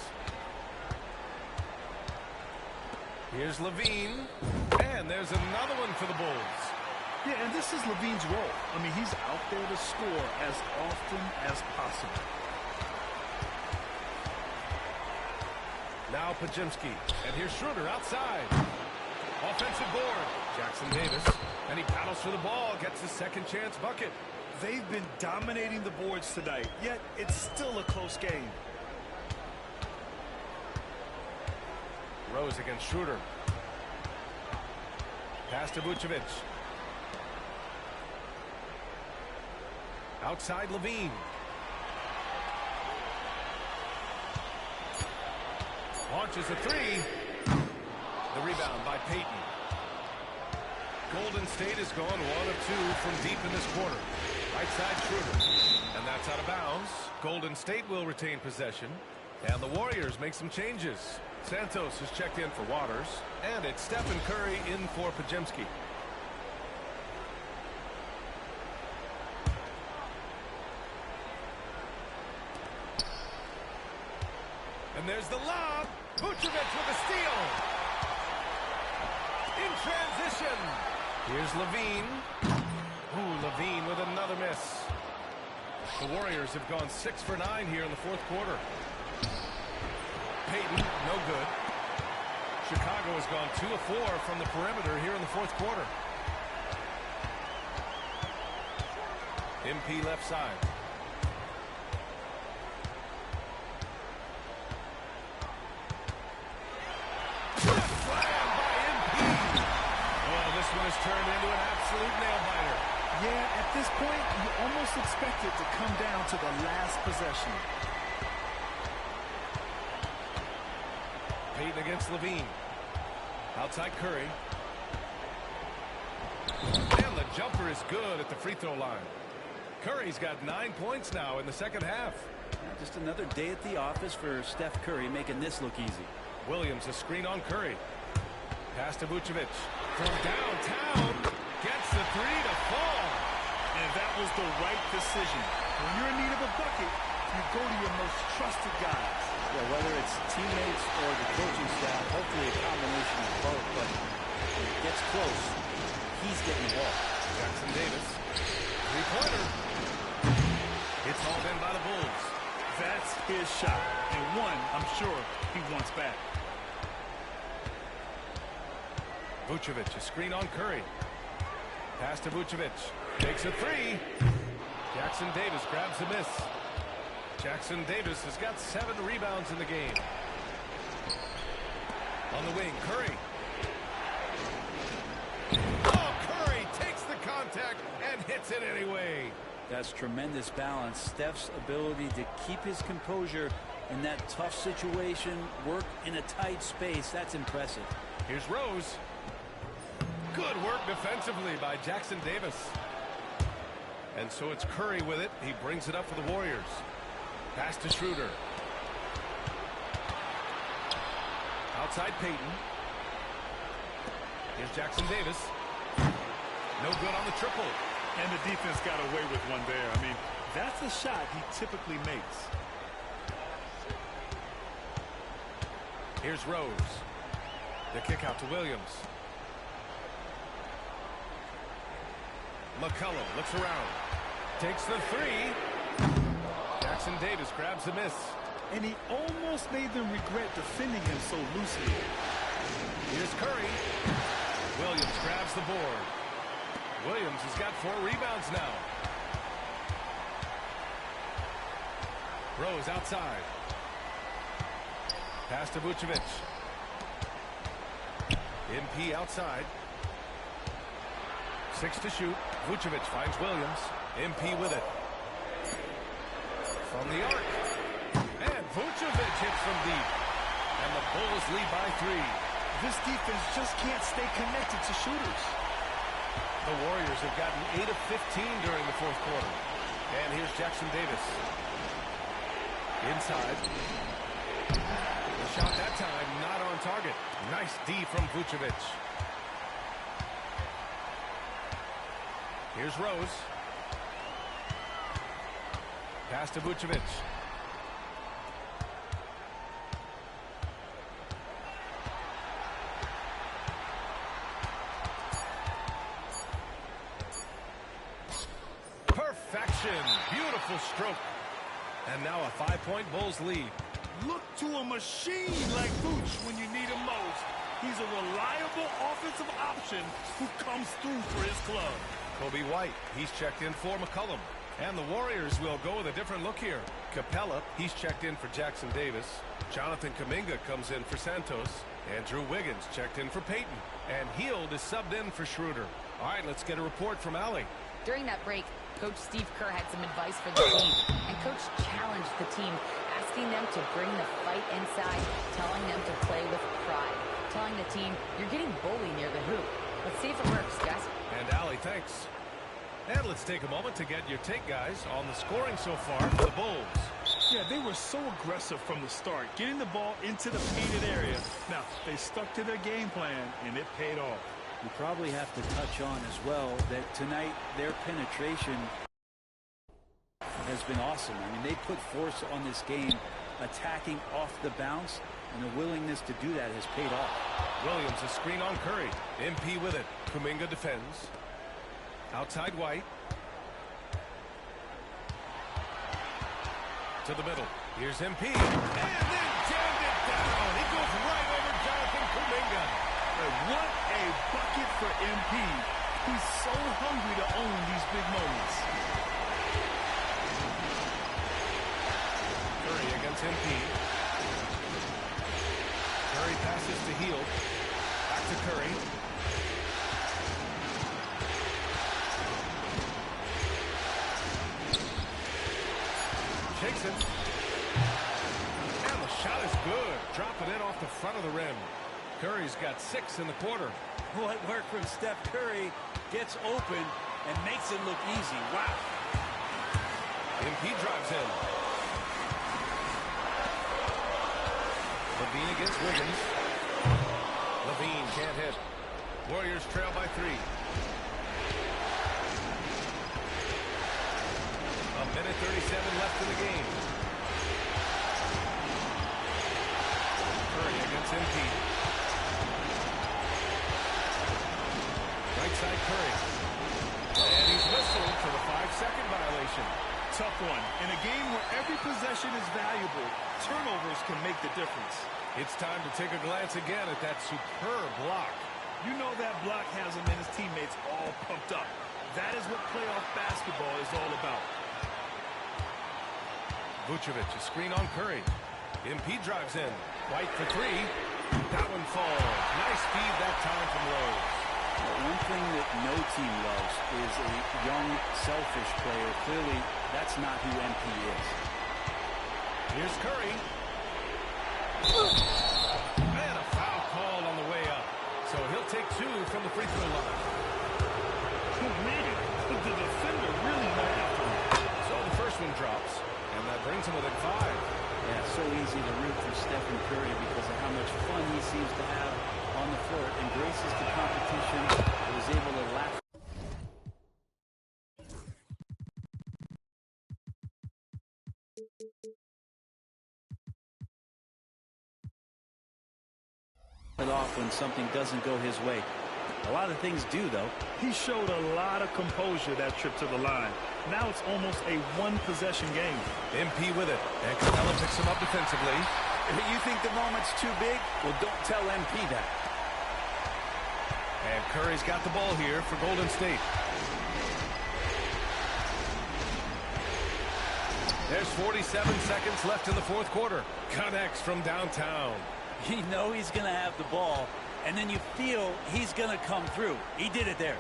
Here's Levine. And there's another one for the Bulls. Yeah, and this is Levine's role. I mean, he's out there to score as often as possible. Now Pajemski. And here's Schroeder outside. Offensive board. Jackson Davis. And he paddles for the ball. Gets his second chance bucket. They've been dominating the boards tonight, yet it's still a close game. Rose against Schroeder. Pass to Vucevic. Outside Levine. Launches a three. The rebound by Payton. Golden State has gone 1 of 2 from deep in this quarter. Right side Schroeder. And that's out of bounds. Golden State will retain possession. And the Warriors make some changes. Santos has checked in for Waters. And it's Stephen Curry in for Pajemski. And there's the lob. Vucevic with a steal. In transition. Here's Levine. Ooh, Levine with another miss. The Warriors have gone 6 for 9 here in the fourth quarter. Payton, no good. Chicago has gone 2 of 4 from the perimeter here in the fourth quarter. MP left side. Slam by MP. Oh, this one has turned into an absolute nail-biter. Yeah, at this point, you almost expect it to come down to the last possession. Payton against Levine. Outside Curry. And the jumper is good at the free throw line. Curry's got 9 points now in the second half. Just another day at the office for Steph Curry, making this look easy. Williams a screen on Curry. Pass to Vucevic. From downtown. Gets the three to fall. And that was the right decision. When you're in need of a bucket, you go to your most trusted guys. Yeah, whether it's teammates or the coaching staff, hopefully a combination of both, but when it gets close, he's getting the ball. Jackson Davis. Three-pointer. It's hauled in by the Bulls. That's his shot. And one, I'm sure, he wants back. Vucevic, a screen on Curry. Pass to Vucevic. Takes a three. Jackson Davis grabs the miss. Jackson Davis has got 7 rebounds in the game. On the wing, Curry. Oh, Curry takes the contact and hits it anyway. That's tremendous balance. Steph's ability to keep his composure in that tough situation, work in a tight space, that's impressive. Here's Rose. Good work defensively by Jackson Davis. And so it's Curry with it. He brings it up for the Warriors. Pass to Schroeder. Outside Payton. Here's Jackson Davis. No good on the triple. And the defense got away with one there. I mean, that's a shot he typically makes. Here's Rose. The kick out to Williams. McCollum looks around. Takes the three. Jackson Davis grabs the miss. And he almost made them regret defending him so loosely. Here's Curry. Williams grabs the board. Williams has got 4 rebounds now. Rose outside. Pass to Vucevic. MP outside. 6 to shoot. Vucevic finds Williams. MP with it. From the arc. And Vucevic hits from deep. And the Bulls lead by 3. This defense just can't stay connected to shooters. The Warriors have gotten 8 of 15 during the 4th quarter. And here's Jackson Davis. Inside. The shot that time not on target. Nice D from Vucevic. Here's Rose. Pass to Vucevic. Perfection. Beautiful stroke. And now a 5-point Bulls lead. Look to a machine like Vooch when you need him most. He's a reliable offensive option who comes through for his club. Kobe White, he's checked in for McCollum. And the Warriors will go with a different look here. Capella, he's checked in for Jackson Davis. Jonathan Kuminga comes in for Santos. Andrew Wiggins checked in for Payton. And Hield is subbed in for Schroeder. All right, let's get a report from Allie. During that break, Coach Steve Kerr had some advice for the team. And Coach challenged the team, asking them to bring the fight inside, telling them to play with pride, telling the team, you're getting bullied near the hoop. Let's see if it works, guys. And Allie, thanks. And let's take a moment to get your take, guys, on the scoring so far for the Bulls. Yeah, they were so aggressive from the start, getting the ball into the painted area. Now, they stuck to their game plan, and it paid off. You probably have to touch on as well that tonight their penetration has been awesome. I mean, they put force on this game, attacking off the bounce, and the willingness to do that has paid off. Williams, a screen on Curry. MP with it. Kuminga defends. Outside White. To the middle. Here's MP. And then jammed it down. He goes right over Jonathan Kuminga. What a bucket for MP. He's so hungry to own these big moments. Curry against MP. Curry passes to Hield. Back to Curry. Shakes it. And the shot is good. Dropping it off the front of the rim. Curry's got 6 in the quarter. What work from Steph Curry, gets open and makes it look easy. Wow. MP drives in. Levine against Wiggins. Levine can't hit. Warriors trail by 3. A minute 37 left in the game. Curry against MP. Right side Curry. And he's whistled for the 5-second violation. Tough one. In a game where every possession is valuable, turnovers can make the difference. It's time to take a glance again at that superb block. You know that block has him and his teammates all pumped up. That is what playoff basketball is all about. Vucevic, a screen on Curry. MP drives in. White for 3. That one falls. Nice feed that time from Rose. One thing that no team loves is a young, selfish player. Clearly, that's not who MP is. Here's Curry. And a foul called on the way up. So he'll take 2 from the free throw line. Oh, man, the defender really went after him. So the first one drops, and that brings him within 5. Yeah, so easy to root for Stephen Curry because of how much fun he seems to have on the floor. Embraces the competition, was able to laugh. It off when something doesn't go his way. A lot of things do, though. He showed a lot of composure that trip to the line. Now it's almost a one-possession game. MP with it. And Capella picks him up defensively. You think the moment's too big? Well, don't tell MP that. And Curry's got the ball here for Golden State. There's 47 seconds left in the fourth quarter. Connects from downtown. You know he's going to have the ball, and then you feel he's going to come through. He did it there.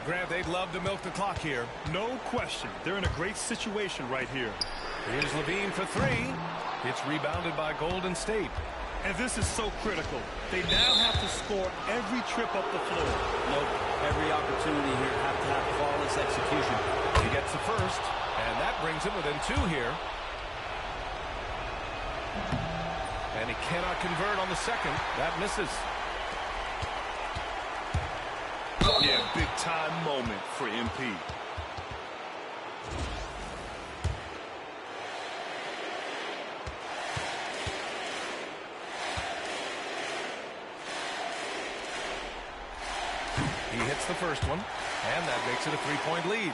Grant, they'd love to milk the clock here. No question. They're in a great situation right here. Here's Levine for three. It's rebounded by Golden State. And this is so critical. They now have to score every trip up the floor. Nope. Every opportunity here have to have flawless execution. He gets the first, and that brings him within two here. And he cannot convert on the second. That misses. Yeah, big-time moment for MP. He hits the first one, and that makes it a three-point lead.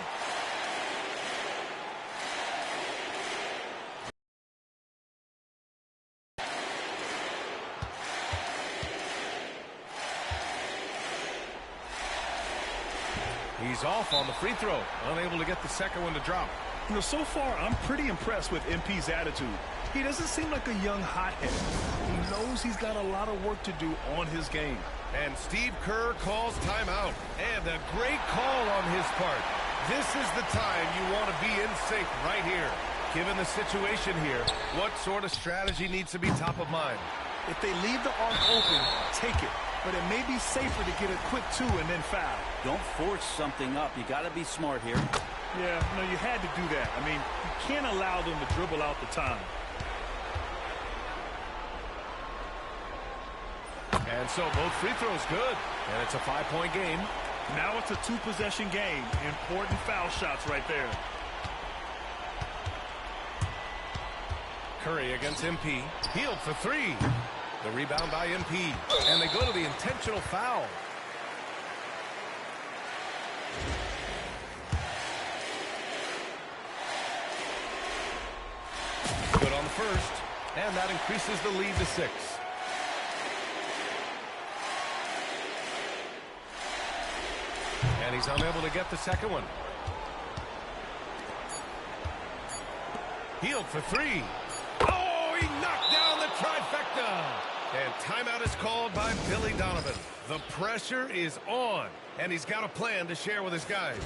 He's off on the free throw, unable to get the second one to drop. You know, so far, I'm pretty impressed with MP's attitude. He doesn't seem like a young hothead. He knows he's got a lot of work to do on his game. And Steve Kerr calls timeout. And a great call on his part. This is the time you want to be in sync right here. Given the situation here, what sort of strategy needs to be top of mind? If they leave the arc open, take it. But it may be safer to get a quick two and then foul. Don't force something up. You got to be smart here. Yeah, no, you had to do that. I mean, you can't allow them to dribble out the time. And so both free throws good. And it's a 5-point game. Now it's a two-possession game. Important foul shots right there. Curry against MP. Healed for three. The rebound by MP. And they go to the intentional foul. Good on the first. And that increases the lead to 6. And he's unable to get the second one. Healed for three. Oh, he knocked down the trifecta. And timeout is called by Billy Donovan. The pressure is on, and he's got a plan to share with his guys.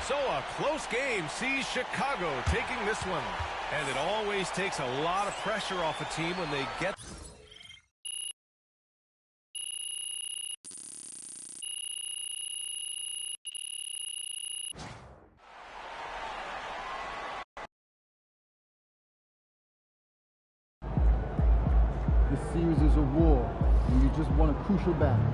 So a close game sees Chicago taking this one. And it always takes a lot of pressure off a team when they get... This series is a war, and you just won a crucial battle.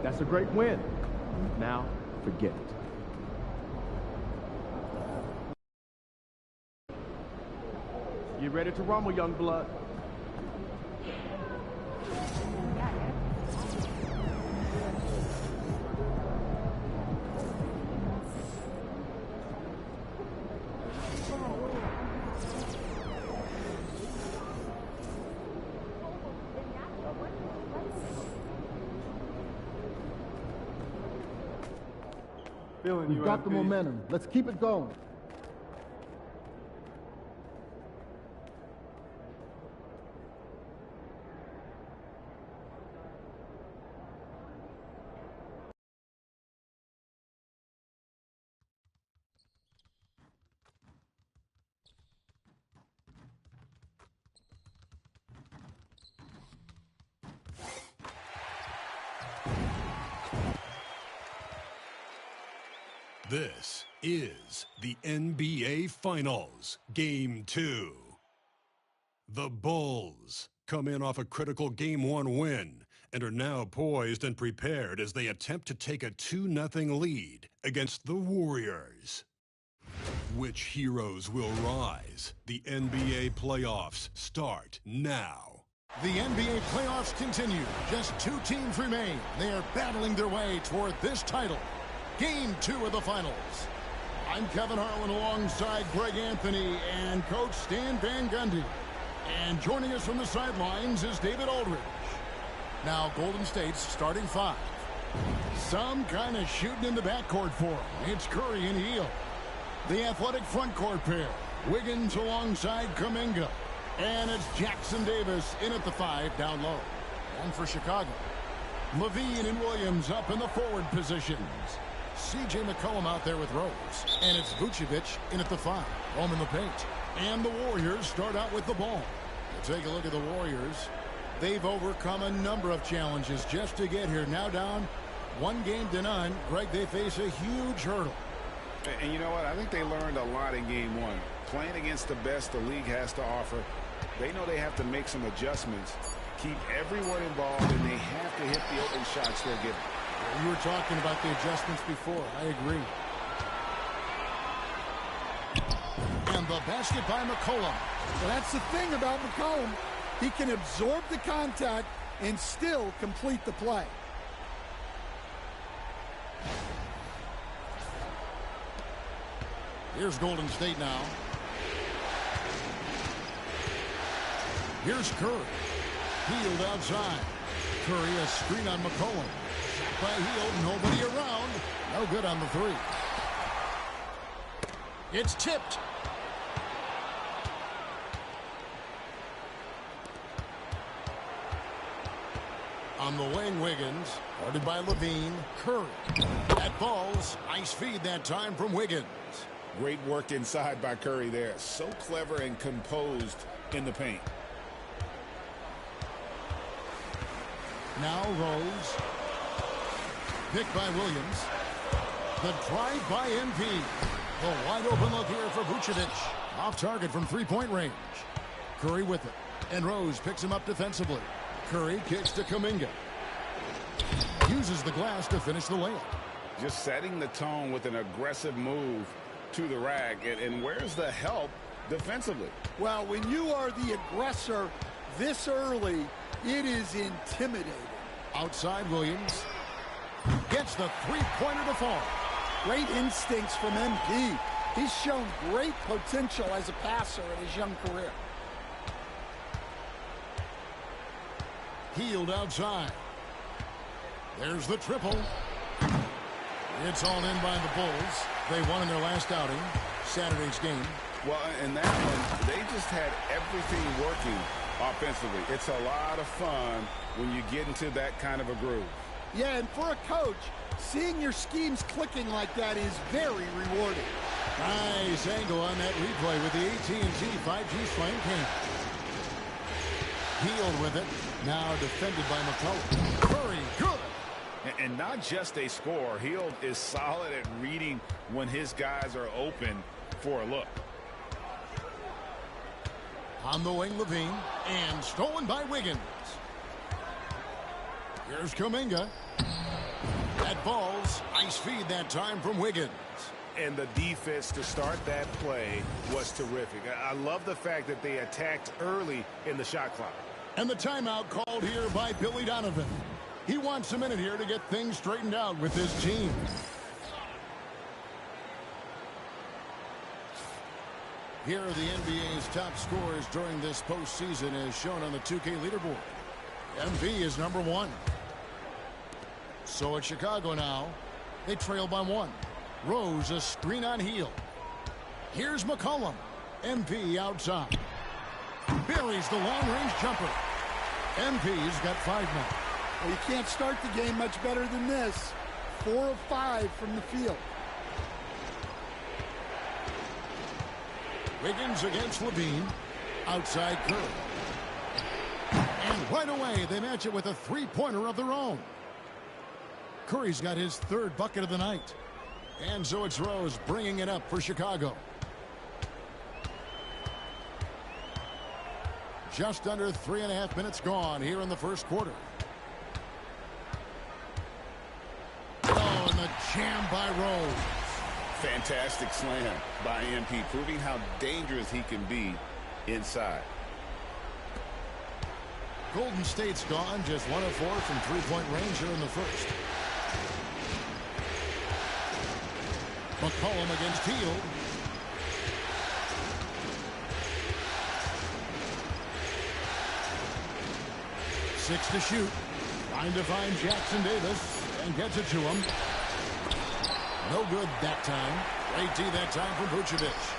That's a great win. Now, forget it. You ready to rumble, young blood? We've got the momentum. Let's keep it going. This is the NBA Finals, Game 2. The Bulls come in off a critical Game 1 win and are now poised and prepared as they attempt to take a 2-0 lead against the Warriors. Which heroes will rise? The NBA playoffs start now. The NBA playoffs continue. Just 2 teams remain. They are battling their way toward this title. Game 2 of the finals. I'm Kevin Harlan alongside Greg Anthony and Coach Stan Van Gundy. And joining us from the sidelines is David Aldridge. Now Golden State's starting 5. Some kind of shooting in the backcourt for him. It's Curry and Hield. The athletic front court pair. Wiggins alongside Kuminga. And it's Jackson Davis in at the 5 down low. And for Chicago, Levine and Williams up in the forward positions. C.J. McCollum out there with Rose. And it's Vucevic in at the 5. Home in the paint. And the Warriors start out with the ball. We'll take a look at the Warriors. They've overcome a number of challenges just to get here. Now down 1-0. Greg, they face a huge hurdle. And you know what? I think they learned a lot in game 1. Playing against the best the league has to offer, they know they have to make some adjustments, keep everyone involved, and they have to hit the open shots they're given. You were talking about the adjustments before. I agree. And the basket by McCollum. Well, that's the thing about McCollum. He can absorb the contact and still complete the play. Here's Golden State now. Here's Curry. Hield outside. Curry a screen on McCollum. Shot by Hield. Nobody around. No good on the 3. It's tipped. On the wing, Wiggins. Guarded by Levine. Curry. That falls. Nice feed that time from Wiggins. Great work inside by Curry there. So clever and composed in the paint. Now Rose. Picked by Williams. The drive by MP. The wide open look here for Vucevic. Off target from 3-point range. Curry with it. And Rose picks him up defensively. Curry kicks to Kuminga. Uses the glass to finish the layup. Just setting the tone with an aggressive move to the rack. And where's the help defensively? Well, when you are the aggressor this early, it is intimidating. Outside Williams. Gets the 3-pointer to fall. Great instincts from MP. He's shown great potential as a passer in his young career. Hield outside. There's the triple. It's all in by the Bulls. They won in their last outing, Saturday's game. Well, in that one, they just had everything working offensively. It's a lot of fun when you get into that kind of a groove. Yeah, and for a coach, seeing your schemes clicking like that is very rewarding. Nice angle on that replay with the AT&T 5G Slam Cam. Hield with it. Now defended by McCollum. Curry, good. And not just a score. Hield is solid at reading when his guys are open for a look. On the wing, Levine. And stolen by Wiggins. Here's Kuminga. That falls. Nice feed that time from Wiggins. And the defense to start that play was terrific. I love the fact that they attacked early in the shot clock. And the timeout called here by Billy Donovan. He wants a minute here to get things straightened out with his team. Here are the NBA's top scorers during this postseason as shown on the 2K leaderboard. MV is number 1. So it's Chicago now. They trail by 1. Rose a screen on Hield. Here's McCollum. MP outside. Buries the long-range jumper. MP's got 5 now. Well, you can't start the game much better than this. 4 of 5 from the field. Wiggins against Levine. Outside Curry. And right away, they match it with a 3-pointer of their own. Curry's got his 3rd bucket of the night. And so it's Rose bringing it up for Chicago. Just under 3.5 minutes gone here in the first quarter. Oh, and the jam by Rose. Fantastic slam by MP, proving how dangerous he can be inside. Golden State's gone just 1 of 4 from three-point range here in the first. McCollum against Hield. Six to shoot. Trying to find Jackson Davis and gets it to him. No good that time. Great D that time from Vucevic.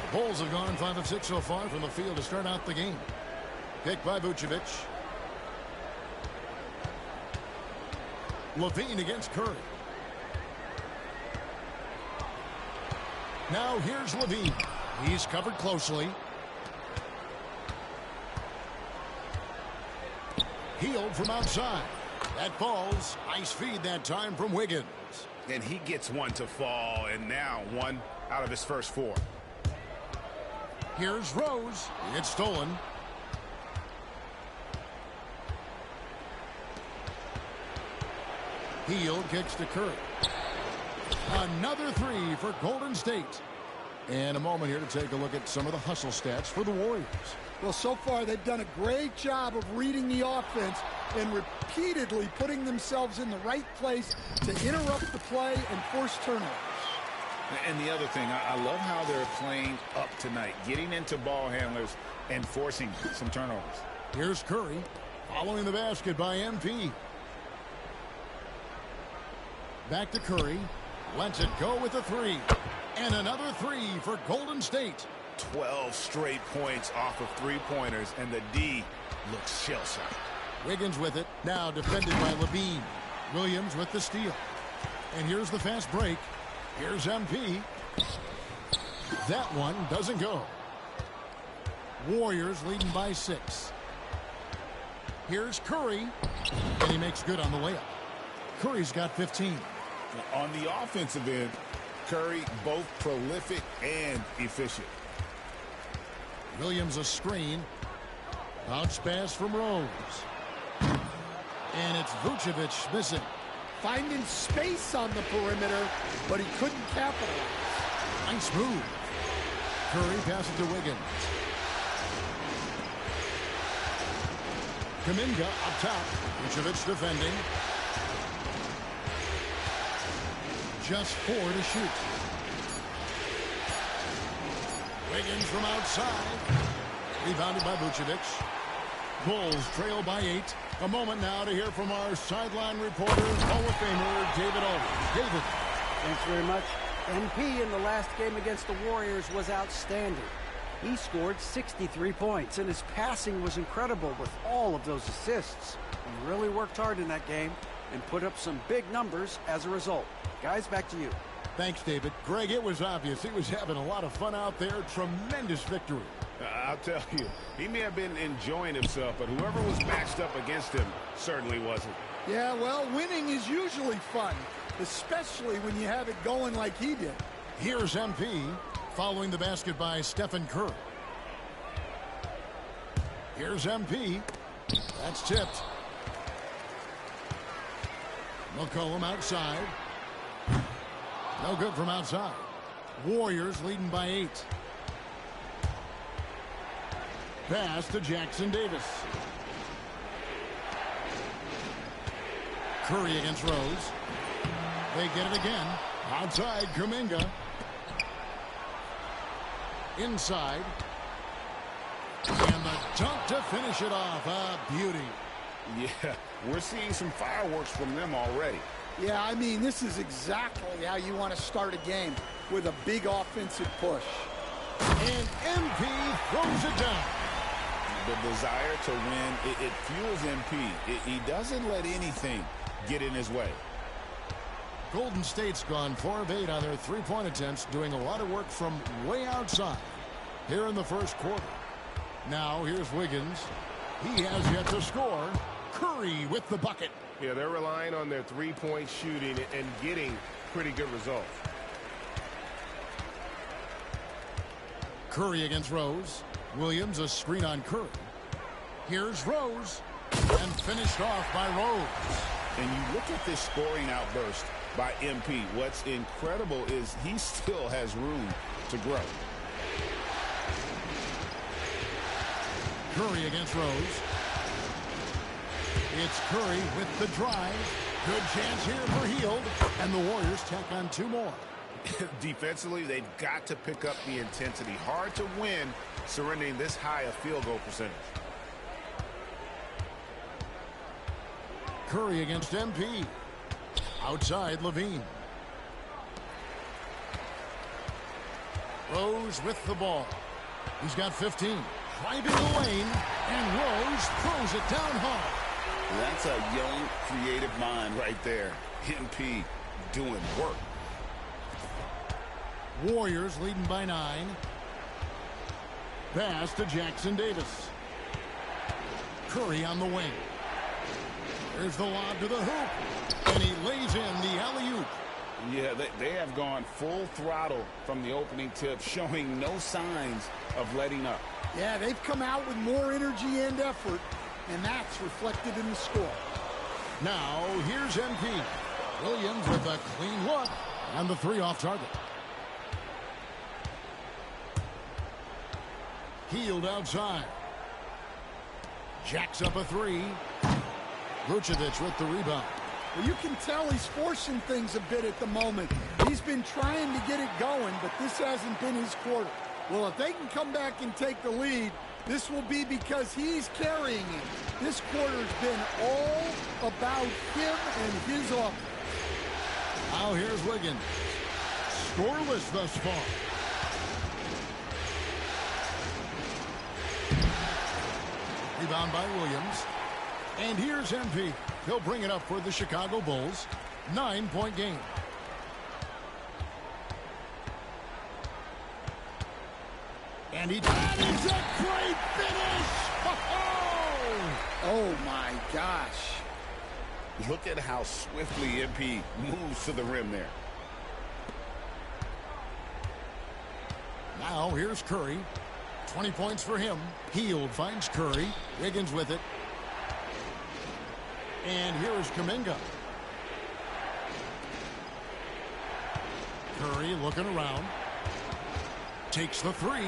The Bulls have gone 5 of 6 so far from the field to start out the game. Pick by Vucevic. Levine against Curry. Now here's Levine. He's covered closely. Hield from outside. That falls. Nice feed that time from Wiggins. And he gets one to fall, and now one out of his first 4. Here's Rose. It's stolen. Hield kicks to Curry. Another 3 for Golden State. And a moment here to take a look at some of the hustle stats for the Warriors. Well, so far they've done a great job of reading the offense and repeatedly putting themselves in the right place to interrupt the play and force turnovers. And the other thing, I love how they're playing up tonight, getting into ball handlers and forcing some turnovers. Here's Curry following the basket by MP. Back to Curry. Lets it go with a 3. And another 3 for Golden State. 12 straight points off of 3-pointers, and the D looks shell-shocked. Wiggins with it. Now defended by Levine. Williams with the steal. And here's the fast break. Here's MP. That one doesn't go. Warriors leading by 6. Here's Curry. And he makes good on the layup. Curry's got 15. On the offensive end, Curry both prolific and efficient. Williams a screen. Bounce pass from Rose. And it's Vucevic missing. Finding space on the perimeter, but he couldn't capitalize. Nice move. Curry passes to Wiggins. Kuminga up top. Vucevic defending. Just 4 to shoot. Wiggins from outside. Rebounded by Vucevic. Bulls trail by 8. A moment now to hear from our sideline reporter, Hall of Famer David Aldridge. David. Thanks very much. MP in the last game against the Warriors was outstanding. He scored 63 points, and his passing was incredible with all of those assists. He really worked hard in that game and put up some big numbers as a result. Guys, back to you. Thanks, David. Greg, it was obvious he was having a lot of fun out there. Tremendous victory. I'll tell you, he may have been enjoying himself, but whoever was matched up against him certainly wasn't. Yeah, well, winning is usually fun, especially when you have it going like he did. Here's MP following the basket by Stephen Curry. Here's MP. That's tipped. McCollum outside. No good from outside. Warriors leading by 8. Pass to Jackson Davis. Curry against Rose. They get it again. Outside, Kuminga. Inside. And the dunk to finish it off. A beauty. Yeah, we're seeing some fireworks from them already. Yeah, I mean, this is exactly how you want to start a game, with a big offensive push. And MP throws it down. The desire to win, it fuels MP. He doesn't let anything get in his way. Golden State's gone 4 of 8 on their three-point attempts, doing a lot of work from way outside here in the first quarter. Now here's Wiggins. He has yet to score. Curry with the bucket. Yeah, they're relying on their three-point shooting and getting pretty good results. Curry against Rose. Williams a screen on Curry. Here's Rose. And finished off by Rose. And you look at this scoring outburst by MP. What's incredible is he still has room to grow. Curry against Rose. It's Curry with the drive. Good chance here for Hield. And the Warriors tack on 2 more. Defensively, they've got to pick up the intensity. Hard to win surrendering this high a field goal percentage. Curry against MP. Outside, Levine. Rose with the ball. He's got 15. Driving the lane, and Rose throws it down hard. That's a young, creative mind right there. MP doing work. Warriors leading by 9. Pass to Jackson Davis. Curry on the wing. There's the lob to the hoop. And he lays in the alley-oop. Yeah, they have gone full throttle from the opening tip, showing no signs of letting up. Yeah, they've come out with more energy and effort, and that's reflected in the score. Now, here's MP. Williams with a clean look, and the 3 off target. Hield outside. Jacks up a 3. Vucevic with the rebound. Well, you can tell he's forcing things a bit at the moment. He's been trying to get it going, but this hasn't been his quarter. Well, if they can come back and take the lead, this will be because he's carrying it. This quarter's been all about him and his offense. Now here's Wiggins. Scoreless thus far. Rebound by Williams. And here's MP. He'll bring it up for the Chicago Bulls. 9-point game. And that is a great finish! Oh my gosh. Look at how swiftly MP moves to the rim there. Now here's Curry. 20 points for him. Hield finds Curry. Wiggins with it. And here is Kuminga. Curry looking around. Takes the 3.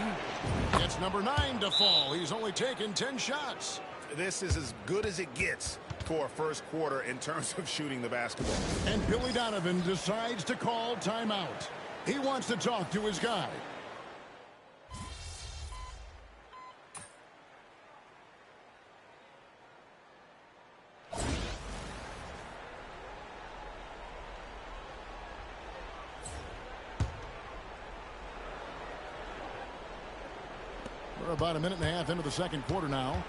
Gets number 9 to fall. He's only taken 10 shots. This is as good as it gets for a first quarter in terms of shooting the basketball. And Billy Donovan decides to call timeout. He wants to talk to his guy. We're about a minute and a half into the second quarter now.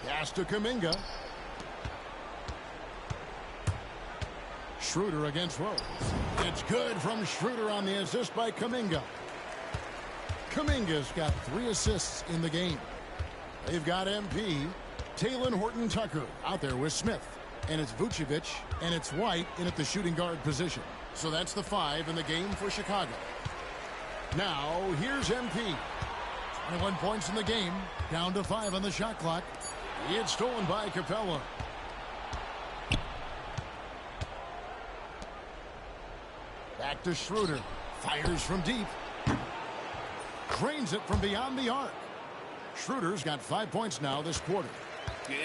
Pass to Kuminga. Schroeder against Rose. It's good from Schroeder on the assist by Kuminga. Kuminga's got 3 assists in the game. They've got MP, Talen Horton-Tucker out there with Smith. And it's Vucevic and it's White in at the shooting guard position. So that's the 5 in the game for Chicago. Now here's MP. 21 points in the game. Down to 5 on the shot clock. It's stolen by Capella. Back to Schroeder. Fires from deep. Drains it from beyond the arc. Schroeder's got 5 points now this quarter.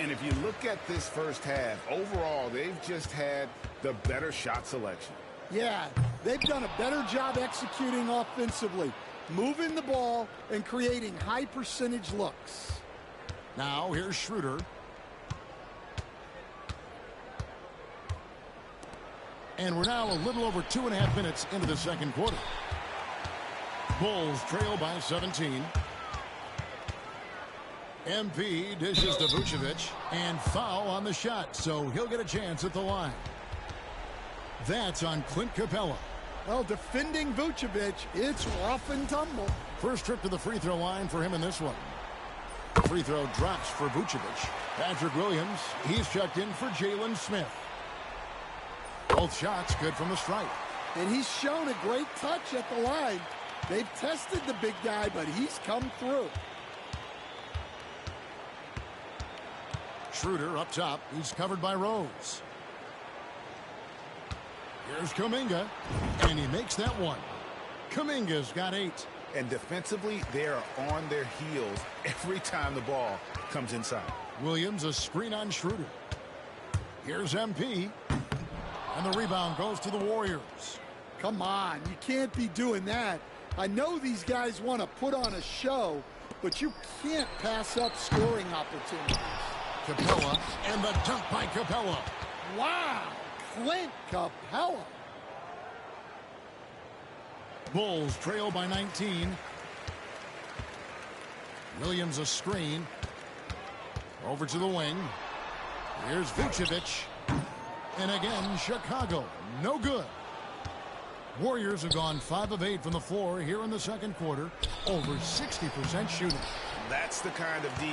And if you look at this first half, overall, they've just had the better shot selection. Yeah, they've done a better job executing offensively, moving the ball and creating high percentage looks. Now here's Schroeder. And we're now a little over 2.5 minutes into the second quarter. Bulls trail by 17. MP dishes to Vucevic and foul on the shot, so he'll get a chance at the line. That's on Clint Capella. Well, defending Vucevic, it's rough and tumble. First trip to the free throw line for him in this one. Free throw drops for Vucevic. Patrick Williams, he's checked in for Jalen Smith. Both shots good from the stripe. And he's shown a great touch at the line. They've tested the big guy, but he's come through. Schroeder up top. He's covered by Rose. Here's Kuminga, and he makes that one. Kuminga's got 8. And defensively, they are on their heels every time the ball comes inside. Williams, a screen on Schroeder. Here's MP. And the rebound goes to the Warriors. Come on, you can't be doing that. I know these guys want to put on a show, but you can't pass up scoring opportunities. Capella, and the dunk by Capella. Wow, Clint Capella. Bulls trail by 19. Williams a screen. Over to the wing. Here's Vucevic. And again, Chicago. No good. Warriors have gone 5 of 8 from the floor here in the second quarter. Over 60% shooting. That's the kind of D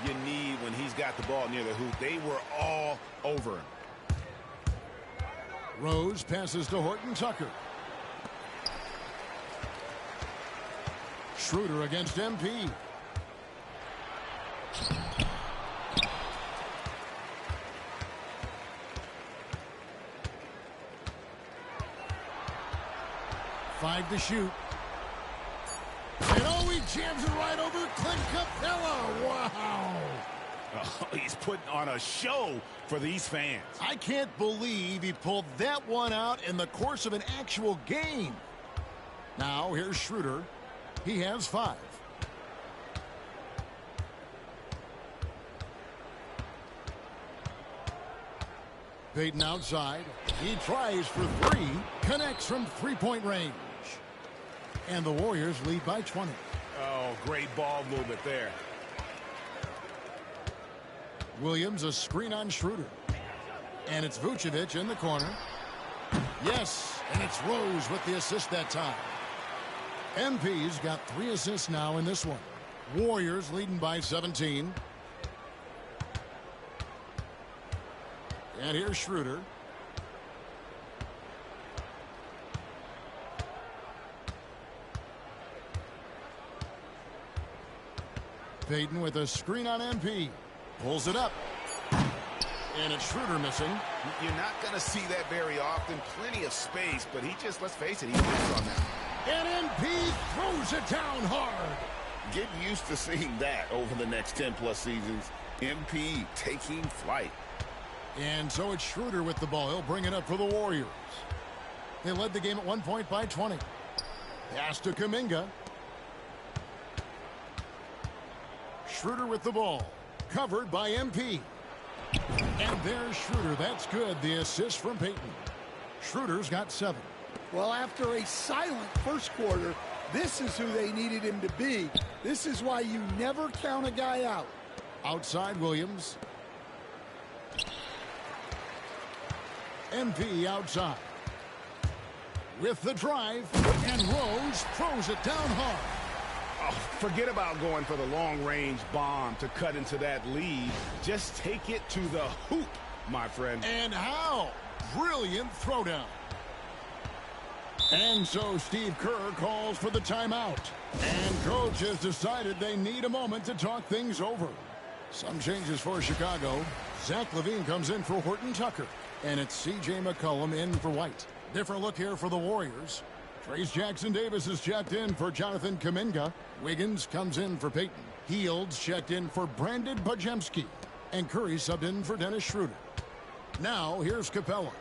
you need when he's got the ball near the hoop. They were all over him. Rose passes to Horton Tucker. Schroeder against MP. Five to shoot. And oh, he jams it right over Clint Capella. Wow. Oh, he's putting on a show for these fans. I can't believe he pulled that one out in the course of an actual game. Now, here's Schroeder. He has 5. Payton outside. He tries for 3. Connects from three-point range. And the Warriors lead by 20. Oh, great ball movement there. Williams a screen on Schroeder. And it's Vucevic in the corner. Yes, and it's Rose with the assist that time. MP's got 3 assists now in this one. Warriors leading by 17. And here's Schroeder. Payton with a screen on MP. Pulls it up. And it's Schroeder missing. You're not going to see that very often. Plenty of space, but he just, let's face it, he missed on that. And MP throws it down hard. Get used to seeing that over the next 10-plus seasons. MP taking flight. And so it's Schroeder with the ball. He'll bring it up for the Warriors. They led the game at 1 point by 20. Pass to Kuminga. Schroeder with the ball. Covered by MP. And there's Schroeder. That's good. The assist from Payton. Schroeder's got 7. Well, after a silent first quarter, this is who they needed him to be. This is why you never count a guy out. Outside Williams. MP outside. With the drive. And Rose throws it down hard. Oh, forget about going for the long-range bomb to cut into that lead. Just take it to the hoop, my friend. And how? Brilliant throwdown. And so Steve Kerr calls for the timeout. And coach has decided they need a moment to talk things over. Some changes for Chicago. Zach LaVine comes in for Horton Tucker. And it's C.J. McCollum in for White. Different look here for the Warriors. Trace Jackson-Davis is checked in for Jonathan Kuminga. Wiggins comes in for Payton. Fields checked in for Brandon Bajemski. And Curry subbed in for Dennis Schroeder. Now here's Capella.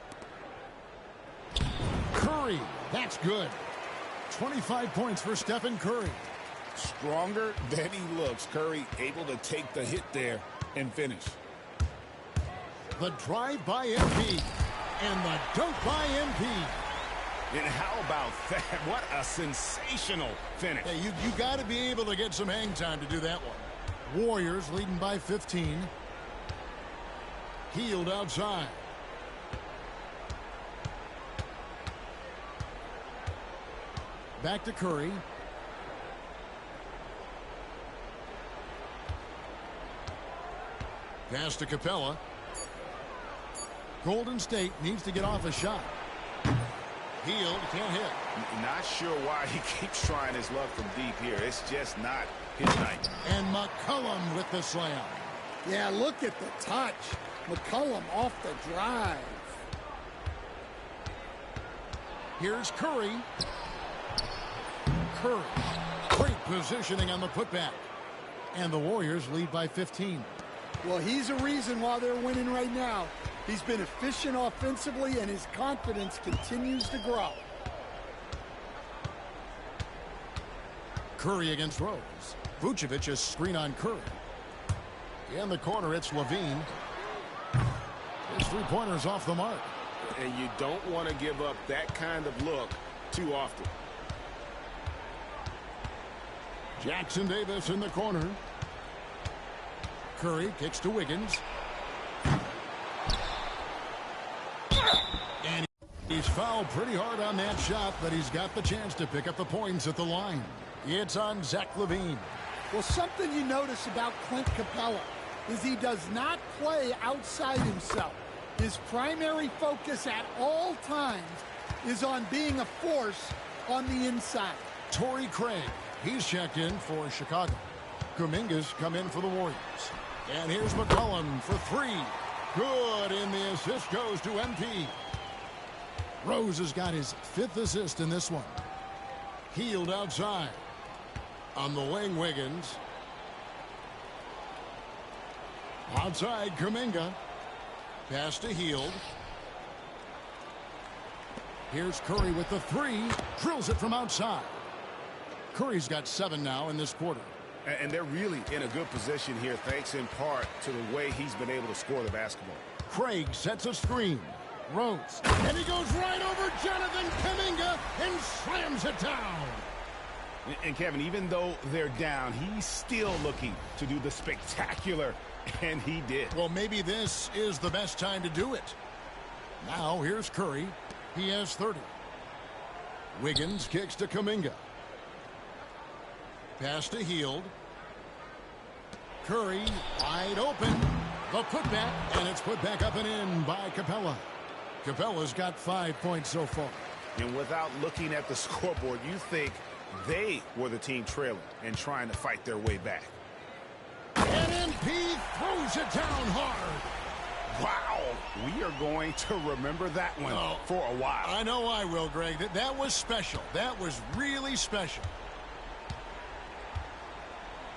Curry, that's good. 25 points for Stephen Curry. Stronger than he looks. Curry able to take the hit there and finish. The drive by MP. And the dunk by MP. And how about that? What a sensational finish. Hey, you got to be able to get some hang time to do that one. Warriors leading by 15. Hield outside. Back to Curry. Pass to Capella. Golden State needs to get off a shot. Hield can't hit. Not sure why he keeps trying his luck from deep here. It's just not his night. And McCollum with the slam. Yeah, look at the touch. McCollum off the drive. Here's Curry. Curry. Great positioning on the putback. And the Warriors lead by 15. Well, he's a reason why they're winning right now. He's been efficient offensively, and his confidence continues to grow. Curry against Rose. Vucevic is screen on Curry. In the corner, it's Levine. His three-pointer's off the mark. And you don't want to give up that kind of look too often. Jackson Davis in the corner. Curry kicks to Wiggins. And he's fouled pretty hard on that shot, but he's got the chance to pick up the points at the line. It's on Zach LaVine. Well, something you notice about Clint Capella is he does not play outside himself. His primary focus at all times is on being a force on the inside. Torrey Craig, he's checked in for Chicago. Kuminga's come in for the Warriors. And here's McCollum for three. Good, and the assist goes to MP. Rose has got his 5th assist in this one. Healed outside. On the wing, Wiggins. Outside, Kuminga. Pass to Healed. Here's Curry with the three. Drills it from outside. Curry's got 7 now in this quarter. And they're really in a good position here, thanks in part to the way he's been able to score the basketball. Craig sets a screen. Rose. And he goes right over Jonathan Kuminga and slams it down. And Kevin, even though they're down, he's still looking to do the spectacular, and he did. Well, maybe this is the best time to do it. Now, here's Curry. He has 30. Wiggins kicks to Kuminga. Pass to Healed. Curry wide open. The putback, and it's put back up and in by Capella. Capella's got 5 points so far. And without looking at the scoreboard, you think they were the team trailing and trying to fight their way back. And MP throws it down hard. Wow, we are going to remember that one for a while. I know I will, Greg. That was special. That was really special.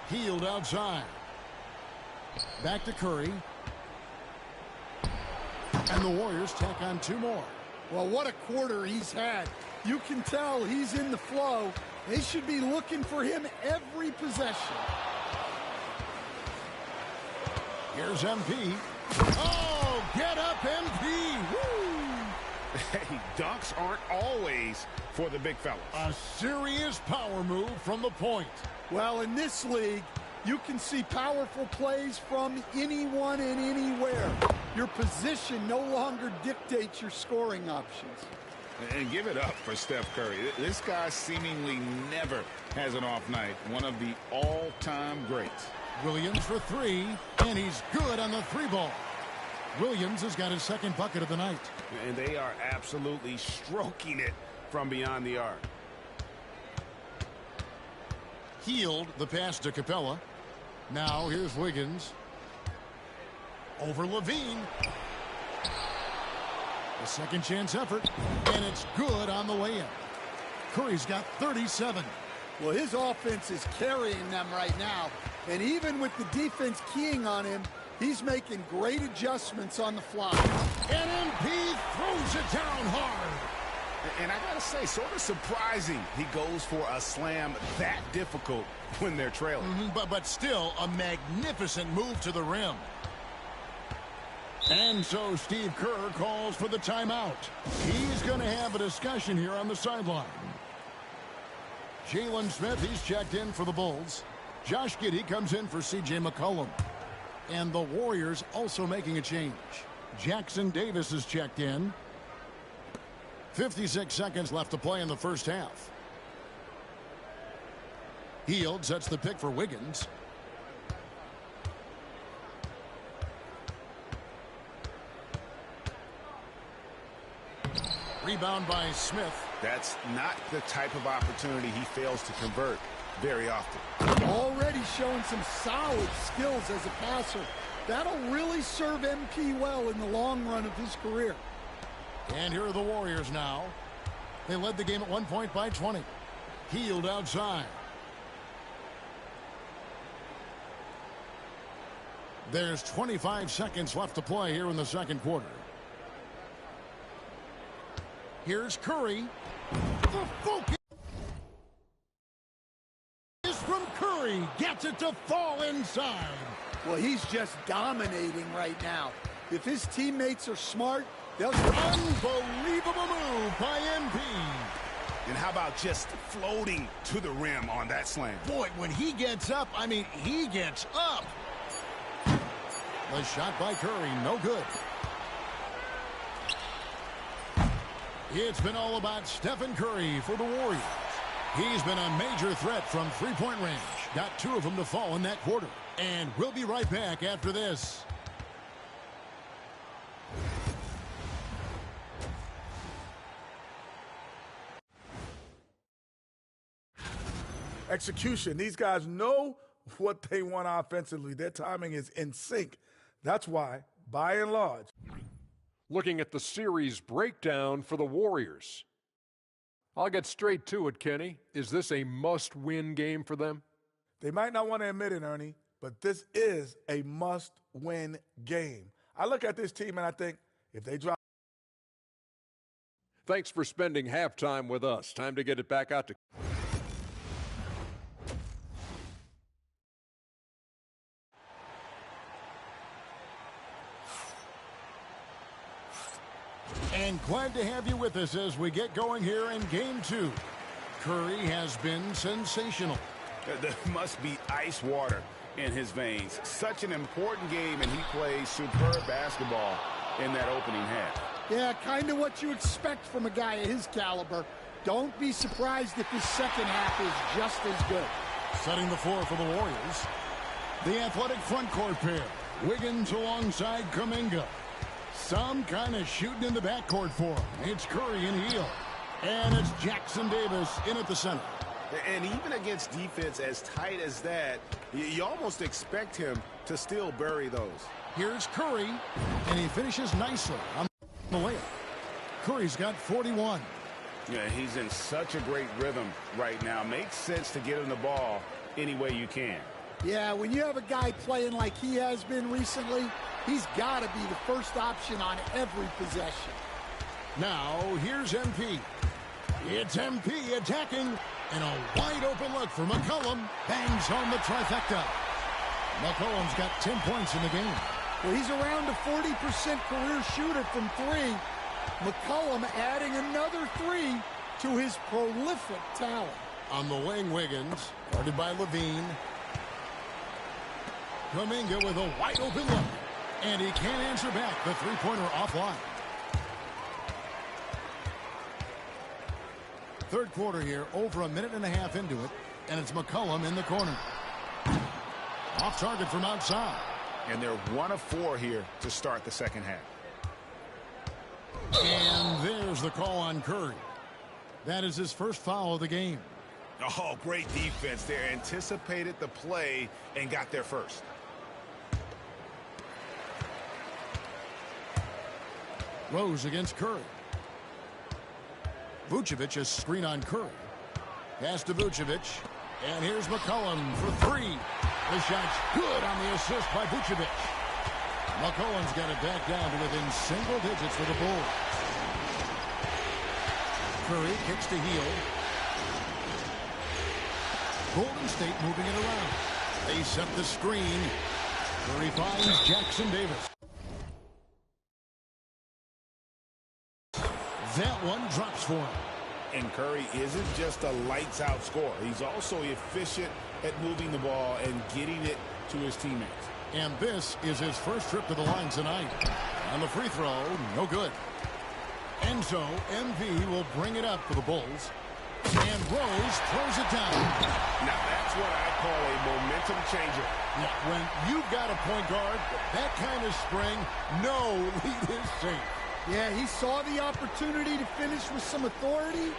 Healed outside. Back to Curry. And the Warriors tack on 2 more. Well, what a quarter he's had. You can tell he's in the flow. They should be looking for him every possession. Here's MP. Oh, get up, MP. Woo! Hey, dunks aren't always for the big fellas. A serious power move from the point. Well, in this league, you can see powerful plays from anyone and anywhere. Your position no longer dictates your scoring options. And give it up for Steph Curry. This guy seemingly never has an off night. One of the all-time greats. Williams for 3, and he's good on the 3-ball. Williams has got his 2nd bucket of the night. And they are absolutely stroking it from beyond the arc. Healed the pass to Capella. Now here's Wiggins. Over Levine. A second chance effort, and it's good on the way in. Curry's got 37. Well, his offense is carrying them right now, and even with the defense keying on him, he's making great adjustments on the fly. And MP throws it down hard. And I gotta say, sort of surprising he goes for a slam that difficult when they're trailing. But still a magnificent move to the rim. And so Steve Kerr calls for the timeout. He's going to have a discussion here on the sideline. Jalen Smith, he's checked in for the Bulls. Josh Giddey comes in for C.J. McCollum. And the Warriors also making a change. Jackson Davis is checked in. 56 seconds left to play in the first half. Healed sets the pick for Wiggins. Rebound by Smith. That's not the type of opportunity he fails to convert very often. Already showing some solid skills as a passer. That'll really serve MP well in the long run of his career. And here are the Warriors now. They led the game at 1 point by 20. Healed outside. There's 25 seconds left to play here in the second quarter. Here's Curry. The focus is from Curry. Gets it to fall inside. Well, he's just dominating right now. If his teammates are smart, they'll... Unbelievable move by MP. And how about just floating to the rim on that slam? Boy, when he gets up, I mean, he gets up. The shot by Curry, no good. It's been all about Stephen Curry for the Warriors. He's been a major threat from three-point range. Got 2 of them to fall in that quarter. And we'll be right back after this. Execution. These guys know what they want offensively. Their timing is in sync. That's why, by and large. Looking at the series breakdown for the Warriors. I'll get straight to it, Kenny. Is this a must-win game for them? They might not want to admit it, Ernie, but this is a must-win game. I look at this team and I think, if they drop... Thanks for spending halftime with us. Time to get it back out to... And glad to have you with us as we get going here in Game 2. Curry has been sensational. There must be ice water in his veins. Such an important game, and he plays superb basketball in that opening half. Yeah, kind of what you expect from a guy of his caliber. Don't be surprised if his second half is just as good. Setting the floor for the Warriors. The athletic front court pair. Wiggins alongside Kuminga. Some kind of shooting in the backcourt for him. It's Curry and Hill. And it's Jackson Davis in at the center. And even against defense as tight as that, you almost expect him to still bury those. Here's Curry, and he finishes nicely on the layup. Curry's got 41. Yeah, he's in such a great rhythm right now. Makes sense to get him the ball any way you can. Yeah, when you have a guy playing like he has been recently, he's got to be the first option on every possession. Now, here's MP. It's MP attacking, and a wide-open look for McCollum. Bangs home the trifecta. McCollum's got 10 points in the game. Well, he's around a 40% career shooter from 3. McCollum adding another 3 to his prolific talent. On the wing, Wiggins, guarded by Levine. Kuminga with a wide-open look. And he can't answer back. The three-pointer offline. Third quarter here, over a minute and a half into it. And it's McCollum in the corner. Off target from outside. And they're 1 of 4 here to start the second half. And there's the call on Curry. That is his first foul of the game. Oh, great defense there. Anticipated the play and got there first. Rose against Curry. Vucevic is screen on Curry. Pass to Vucevic. And here's McCollum for 3. The shot's good on the assist by Vucevic. McCollum's got it back down to within single digits for the Bulls. Curry kicks to Hill. Golden State moving it around. They set the screen. Curry finds Jackson Davis. That one drops for him. And Curry isn't just a lights-out scorer. He's also efficient at moving the ball and getting it to his teammates. And this is his first trip to the line tonight. On the free throw, no good. And so, MV will bring it up for the Bulls. And Rose throws it down. Now that's what I call a momentum changer. Yeah, when you've got a point guard, that kind of spring, no lead is safe. Yeah, he saw the opportunity to finish with some authority,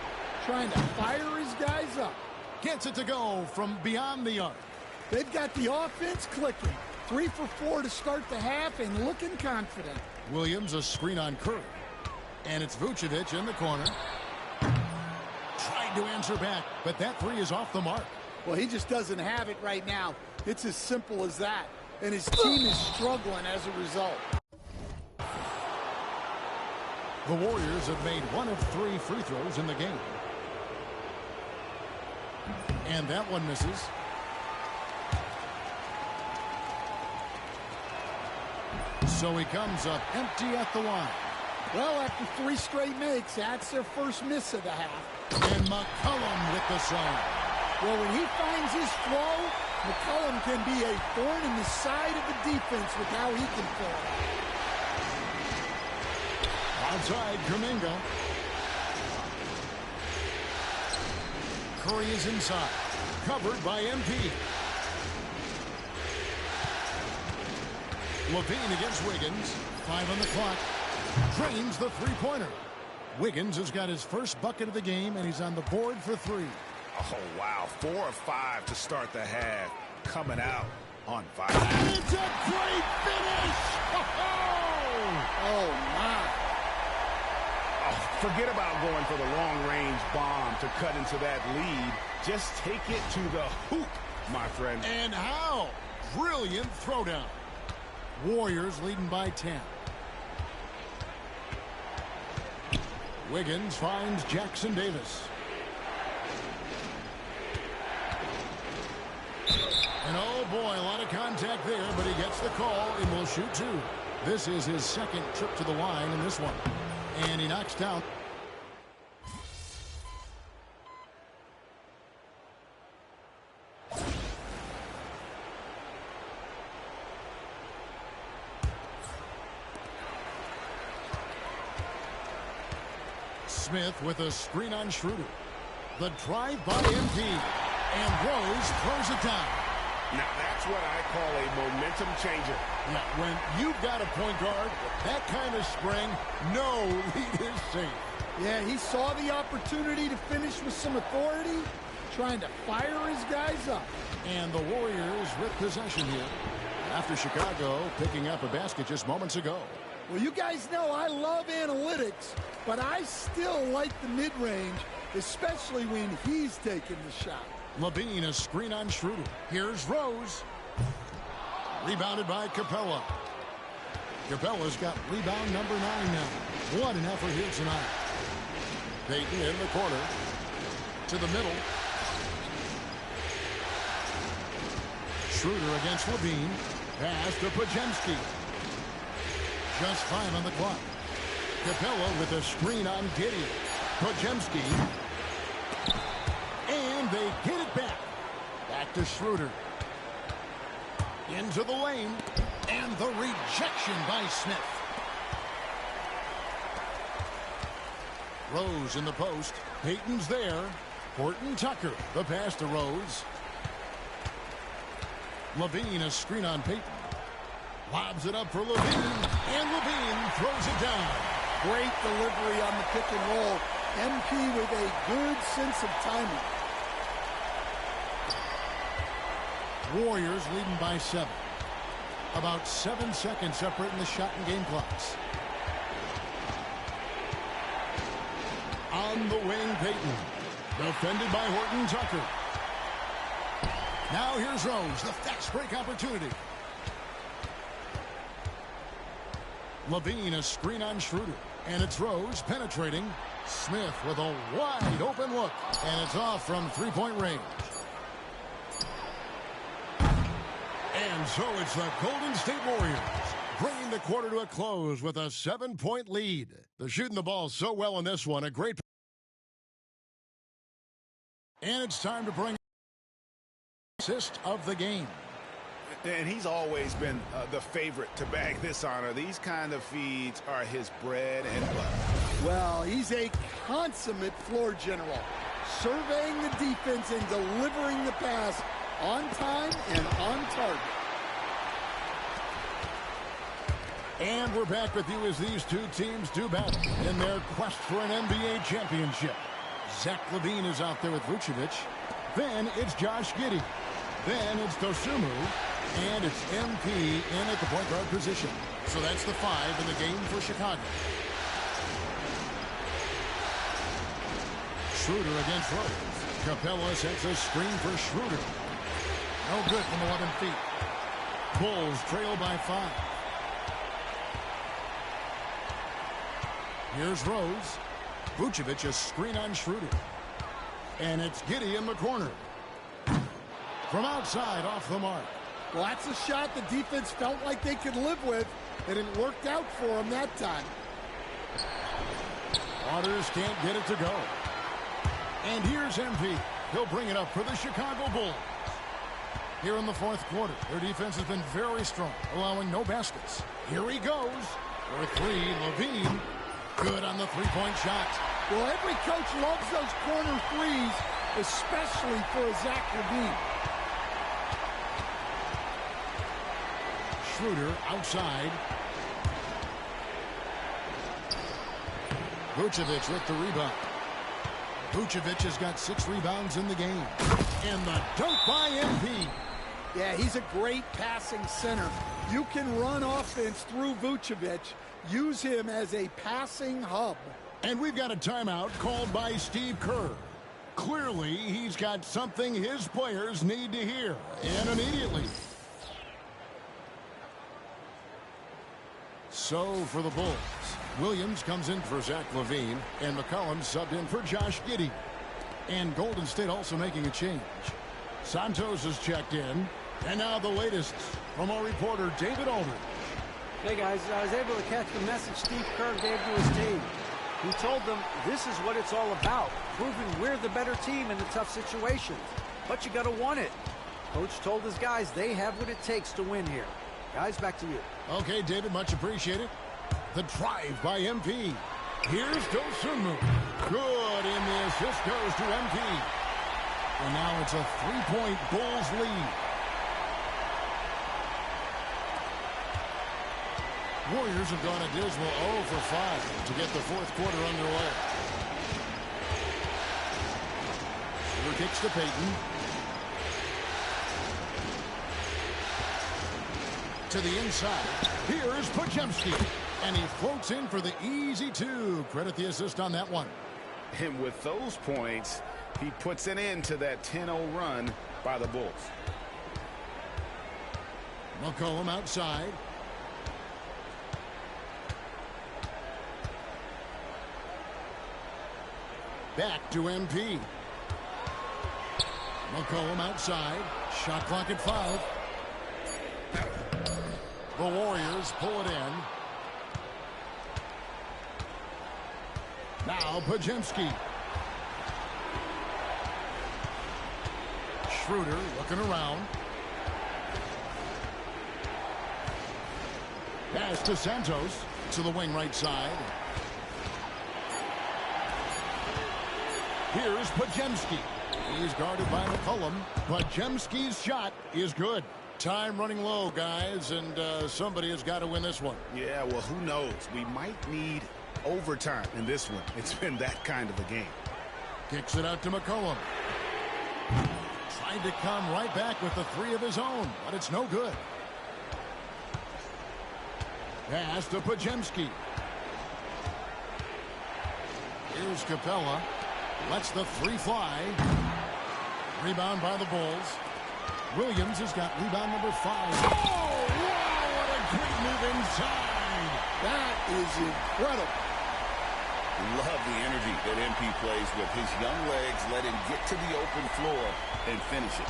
trying to fire his guys up. Gets it to go from beyond the arc. They've got the offense clicking. 3 for 4 to start the half and looking confident. Williams a screen on Curry. And it's Vucevic in the corner. Tried to answer back, but that 3 is off the mark. Well, he just doesn't have it right now. It's as simple as that. and his team is struggling as a result. The Warriors have made 1 of 3 free throws in the game. And that one misses. So he comes up empty at the line. Well, after 3 straight makes, that's their first miss of the half. And McCollum with the zone. Well, when he finds his flow, McCollum can be a thorn in the side of the defense with how he can play. Outside, Kuminga. Curry is inside. Covered by MP. Levine against Wiggins. 5 on the clock. Drains the three-pointer. Wiggins has got his first bucket of the game, and he's on the board for 3. Oh, wow. 4 of 5 to start the half. Coming out on fire. And it's a great finish! Oh, my. Oh, forget about going for the long-range bomb to cut into that lead. Just take it to the hoop, my friend. And how? Brilliant throwdown. Warriors leading by 10. Wiggins finds Jackson Davis. And oh boy, a lot of contact there, but he gets the call and will shoot 2. This is his second trip to the line in this one. And he knocks down. Smith with a screen on Schroeder. The drive by MP. And Rose throws it down. Now that's what I call a momentum changer. Yeah, when you've got a point guard with that kind of spring, no lead is safe. Yeah, he saw the opportunity to finish with some authority, trying to fire his guys up. And the Warriors with possession here after Chicago picking up a basket just moments ago. Well, you guys know I love analytics, but I still like the mid-range, especially when he's taking the shot. Levine, a screen on Schroeder. Here's Rose. Rebounded by Capella. Capella's got rebound number 9 now. What an effort here tonight. Payton in the corner. To the middle. Schroeder against Levine. Pass to Podziemski. Just 5 on the clock. Capella with a screen on Gideon. Podziemski. And they get it back. Back to Schroeder. Into the lane. And the rejection by Smith. Rose in the post. Payton's there. Horton Tucker. The pass to Rose. Levine, a screen on Payton. Lobs it up for Levine. And Levine throws it down. Great delivery on the pick and roll. MP with a good sense of timing. Warriors leading by 7. About 7 seconds separating the shot and game clocks. On the wing, Payton. Defended by Horton Tucker. Now here's Rose. The fast break opportunity. Levine, a screen on Schroeder. And it's Rose penetrating. Smith with a wide open look. And it's off from three-point range. And so it's the Golden State Warriors bringing the quarter to a close with a 7-point lead. They're shooting the ball so well in this one. A great. And it's time to bring assist of the game. And he's always been the favorite to bag this honor. These kind of feeds are his bread and butter. Well, he's a consummate floor general, surveying the defense and delivering the pass on time and on target. And we're back with you as these two teams do battle in their quest for an NBA championship. Zach LaVine is out there with Vucevic. Then it's Josh Giddey. Then it's Dosunmu. And it's MP in at the point guard position. So that's the 5 in the game for Chicago. Schroeder against Rose. Capella sets a screen for Schroeder. No good from 11 feet. Bulls trail by 5. Here's Rose. Vucevic a screen on Schroeder. And it's Giddey in the corner. From outside, off the mark. Well, that's a shot the defense felt like they could live with, and it worked out for them that time. Waters can't get it to go. And here's MP. He'll bring it up for the Chicago Bulls. Here in the fourth quarter, their defense has been very strong, allowing no baskets. Here he goes. For 3, Levine. Good on the three-point shot. Well, every coach loves those corner threes, especially for Zach Levine. Schroeder outside. Vucevic with the rebound. Vucevic has got 6 rebounds in the game. And the dunk by MP. Yeah, he's a great passing center. You can run offense through Vucevic. Use him as a passing hub. And we've got a timeout called by Steve Kerr. Clearly, he's got something his players need to hear. And immediately. So for the Bulls, Williams comes in for Zach Levine, and McCollum subbed in for Josh Giddey. And Golden State also making a change. Santos has checked in. And now the latest from our reporter, David Aldridge. Hey, guys, I was able to catch the message Steve Kerr gave to his team. He told them this is what it's all about, proving we're the better team in the tough situations. But you got to want it. Coach told his guys they have what it takes to win here. Guys, back to you. Okay, David, much appreciated. The drive by MP. Here's Dosunmu. Good, and the assist goes to MP. And now it's a 3-point Bulls lead. Warriors have gone a dismal 0 for 5 to get the fourth quarter underway. Schroeder kicks to Payton. To the inside. Here's Podziemski. And he floats in for the easy 2. Credit the assist on that one. And with those points, he puts an end to that 10-0 run by the Bulls. McCollum outside. Back to MP. McCollum outside. Shot clock at 5. The Warriors pull it in. Now Podziemski. Schroeder looking around. Pass to Santos to the wing right side. Here's Podziemski. He's guarded by McCollum. Podziemski's shot is good. Time running low, guys, and somebody has got to win this one. Yeah, well, who knows? We might need overtime in this one. It's been that kind of a game. Kicks it out to McCollum. Trying to come right back with the 3 of his own, but it's no good. Pass to Podziemski. Here's Capella. Lets the 3 fly. Rebound by the Bulls. Williams has got rebound number 5. Oh, wow, what a great move inside. That is incredible. Love the energy that MP plays with. His young legs let him get to the open floor and finish it.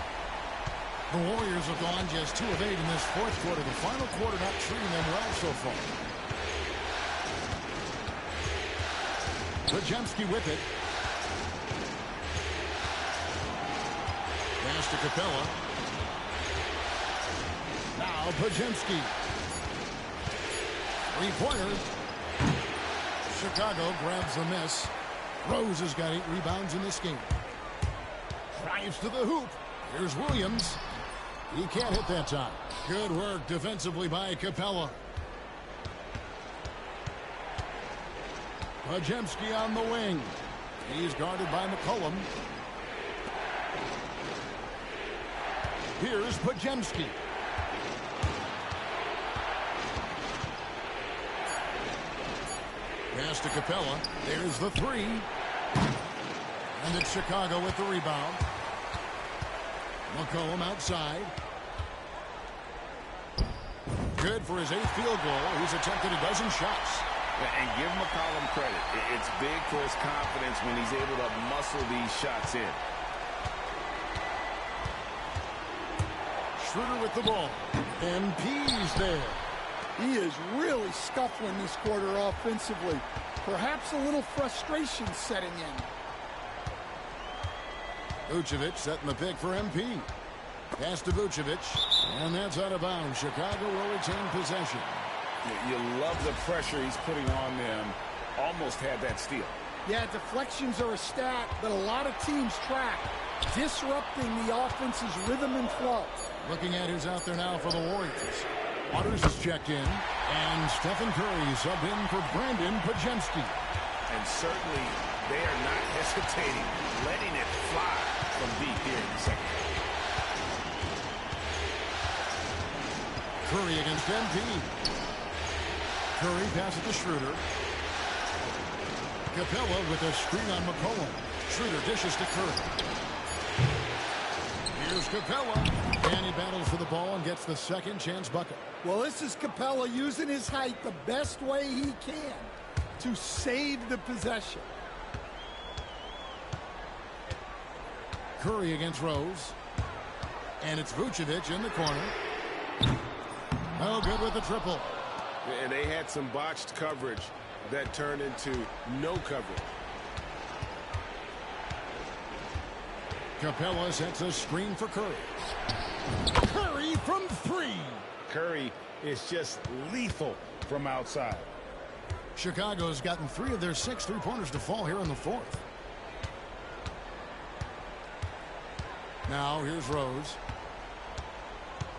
The Warriors have gone just 2 of 8 in this fourth quarter. The final quarter not treating them well so far. Podziemski with it. Pass to Capella. Now Podziemski. 3-pointer. Chicago grabs the miss. Rose has got 8 rebounds in this game. Drives to the hoop. Here's Williams. He can't hit that time. Good work defensively by Capella. Podziemski on the wing. He's guarded by McCollum. Here's Podziemski. Pass to Capella. There's the 3. And it's Chicago with the rebound. McCollum outside. good for his 8th field goal. He's attempted a dozen shots. And give McCollum credit. It's big for his confidence when he's able to muscle these shots in. Schroeder with the ball. MP's there. He is really scuffling this quarter offensively. Perhaps a little frustration setting in. Vucevic setting the pick for MP. Pass to Vucevic, and that's out of bounds. Chicago will retain possession. You love the pressure he's putting on them. Almost had that steal. Yeah, deflections are a stat that a lot of teams track, disrupting the offense's rhythm and flow. Looking at who's out there now for the Warriors. Waters is checked in, and Stephen Curry subbed in for Brandon Pajemski. And certainly they are not hesitating, letting it fly from deep here in the second. Curry against MP. Curry passes to Schroeder. Capella with a screen on McCollum. Schroeder dishes to Curry. Here's Capella. And he battles for the ball and gets the second chance bucket. Well, this is Capella using his height the best way he can to save the possession. Curry against Rose. And it's Vucevic in the corner. Oh, good with the triple. And they had some botched coverage that turned into no coverage. Capella sets a screen for Curry. Curry from 3. Curry is just lethal from outside. Chicago's gotten 3 of their 6 3-pointers to fall here in the 4th. Now here's Rose.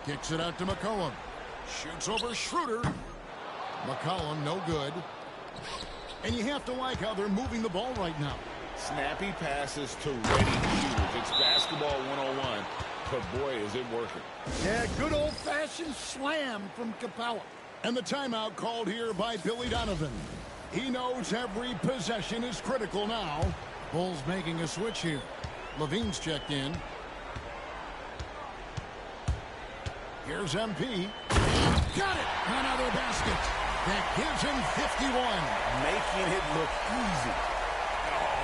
Kicks it out to McCollum. Shoots over Schroeder. McCollum no good. And you have to like how they're moving the ball right now. Snappy passes to ready shooters. It's basketball 101, but boy, is it working. Yeah, good old-fashioned slam from Capella. And the timeout called here by Billy Donovan. He knows every possession is critical now. Bulls making a switch here. Levine's checked in. Here's MP. Got it! Another basket. That gives him 51. Making it look easy.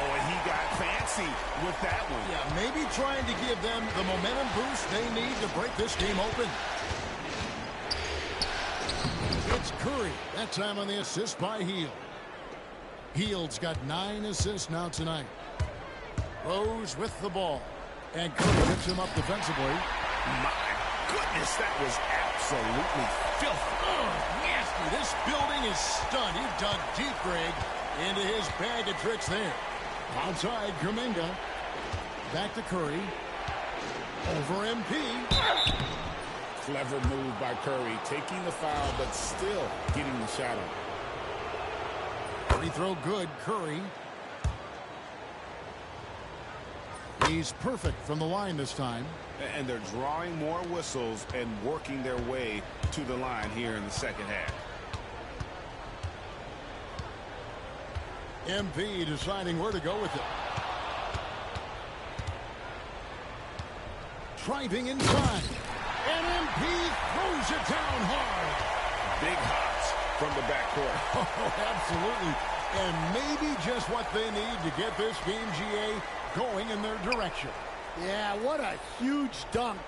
Oh, and he got fancy with that one. Yeah, maybe trying to give them the momentum boost they need to break this game open. It's Curry. That time on the assist by Hield. Hield's got 9 assists now tonight. Rose with the ball. And Curry picks him up defensively. My goodness, that was absolutely filthy. Oh, nasty. This building is stunned. He dug deep, Greg, into his bag of tricks there. Outside, Kuminga. Back to Curry. Over MP. Clever move by Curry, taking the foul, but still getting the shot on. Free throw good, Curry. He's perfect from the line this time. And they're drawing more whistles and working their way to the line here in the second half. MP deciding where to go with it. Driving inside. And MP throws it down hard. Big hops from the backcourt. Oh, absolutely. And maybe just what they need to get this game, GA, going in their direction. Yeah, what a huge dunk.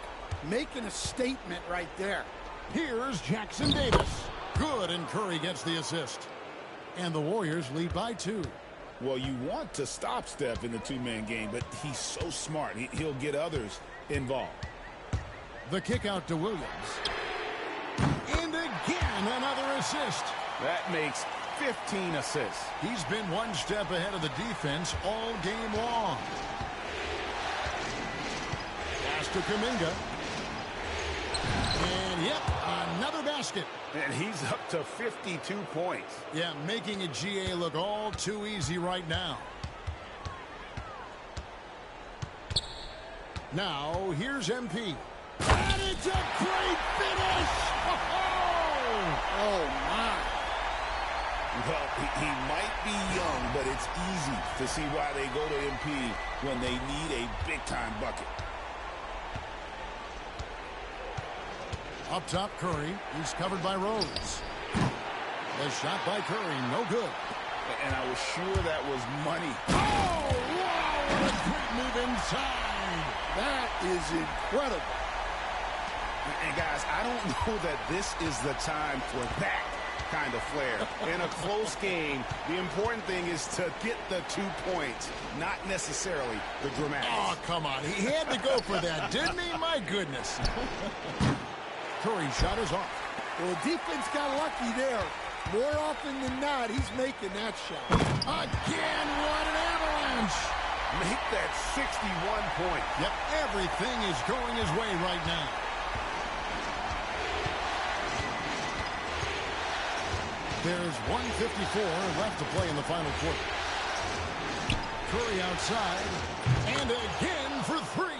Making a statement right there. Here's Jackson Davis. Good, and Curry gets the assist. And the Warriors lead by 2. Well, you want to stop Steph in the two-man game, but he's so smart. He'll get others involved. The kick out to Williams. And again, another assist. That makes 15 assists. He's been one step ahead of the defense all game long. Pass to Kuminga. And, yep, another basket. And he's up to 52 points. Yeah, making a GA look all too easy right now. Now, here's MP. And it's a great finish! Oh, my. Well, he might be young, but it's easy to see why they go to MP when they need a big-time bucket. Up top, Curry. He's covered by Rose. The shot by Curry, no good. And I was sure that was money. Oh, wow, what a great move inside. That is incredible. And guys, I don't know that this is the time for that kind of flair. In a close game, the important thing is to get the 2 points, not necessarily the dramatics. Oh, come on. He had to go for that, didn't he? My goodness. Curry's shot is off. Well, the defense got lucky there. More often than not, he's making that shot. Again, what an avalanche. Make that 61 point. Yep, everything is going his way right now. There's 1:54 left to play in the final quarter. Curry outside, and again for three.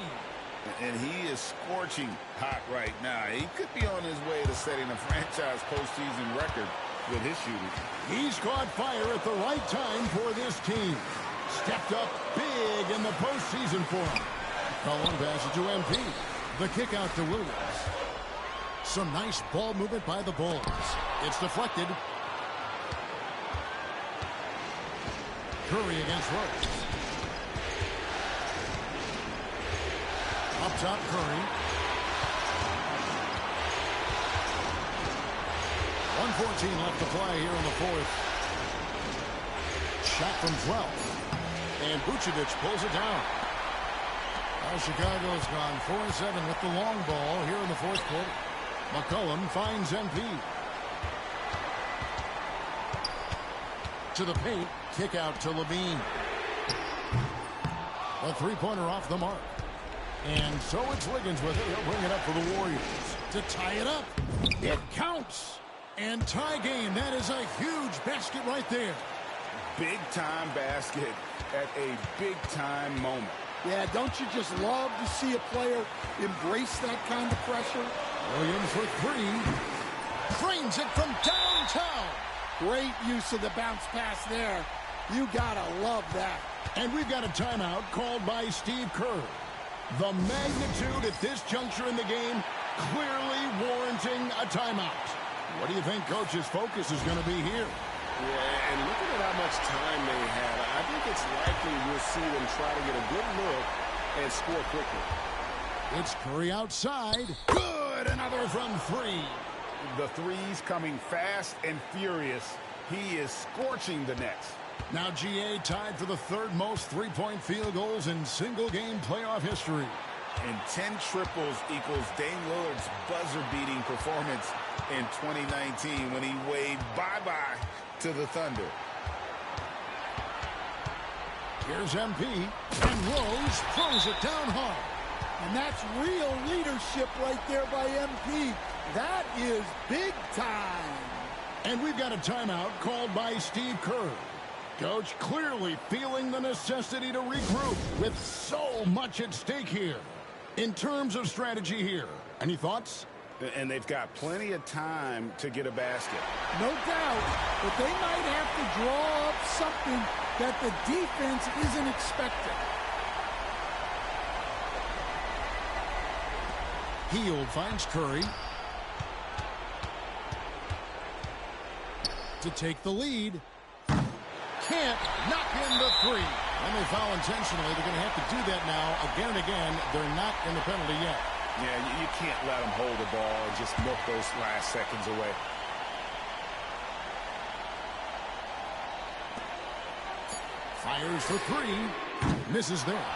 And he is scorching hot right now. He could be on his way to setting a franchise postseason record with his shooting. He's caught fire at the right time for this team. Stepped up big in the postseason for him. Cullen passes to MP. The kick out to Williams. Some nice ball movement by the Bulls. It's deflected. Curry against Rose. Up top, Curry. 1:14 left to play here in the fourth. Shot from 12. And Vucevic pulls it down. Now Chicago's gone 4-7 with the long ball here in the fourth quarter. McCollum finds MP. To the paint. Kick out to Levine. A three-pointer off the mark. And so it's Wiggins with it. He'll bring it up for the Warriors to tie it up. It counts. And tie game. That is a huge basket right there. Big-time basket at a big-time moment. Yeah, don't you just love to see a player embrace that kind of pressure? Williams for three. Cranes it from downtown. Great use of the bounce pass there. You gotta love that. And we've got a timeout called by Steve Kerr. The magnitude at this juncture in the game clearly warranting a timeout. What do you think Coach's focus is going to be here? Yeah, and looking at how much time they have, I think it's likely we'll see them try to get a good look and score quickly. It's Curry outside. Good! Another from three. The threes coming fast and furious. He is scorching the Nets. Now GA tied for the third most three-point field goals in single-game playoff history. And 10 triples equals Dame Lillard's buzzer-beating performance in 2019 when he waved bye-bye to the Thunder. Here's MP, and Rose throws it down hard. And that's real leadership right there by MP. That is big time. And we've got a timeout called by Steve Kerr. Coach clearly feeling the necessity to regroup with so much at stake here. In terms of strategy here, any thoughts? And they've got plenty of time to get a basket. No doubt, but they might have to draw up something that the defense isn't expecting. Hield finds Curry to take the lead. Can't knock in the three. And they foul intentionally. They're going to have to do that now again and again. They're not in the penalty yet. Yeah, you can't let them hold the ball and just milk those last seconds away. Fires for three. Misses there.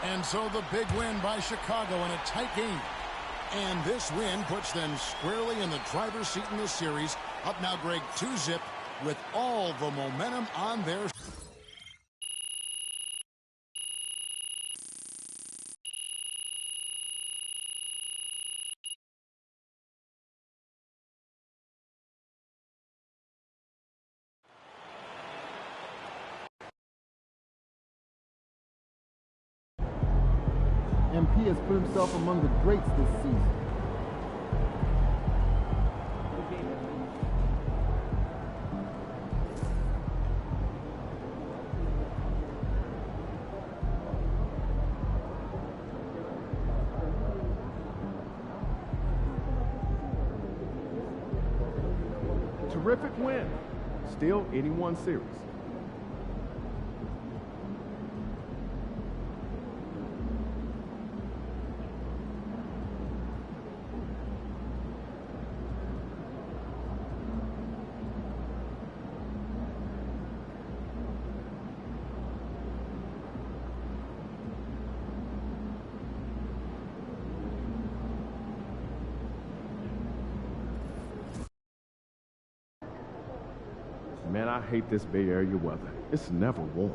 And so the big win by Chicago in a tight game. And this win puts them squarely in the driver's seat in this series. Up now, Greg, 2-zip with all the momentum on their... MP has put himself among the greats this season. Terrific win. Still 81 series. Man, I hate this Bay Area weather. It's never warm.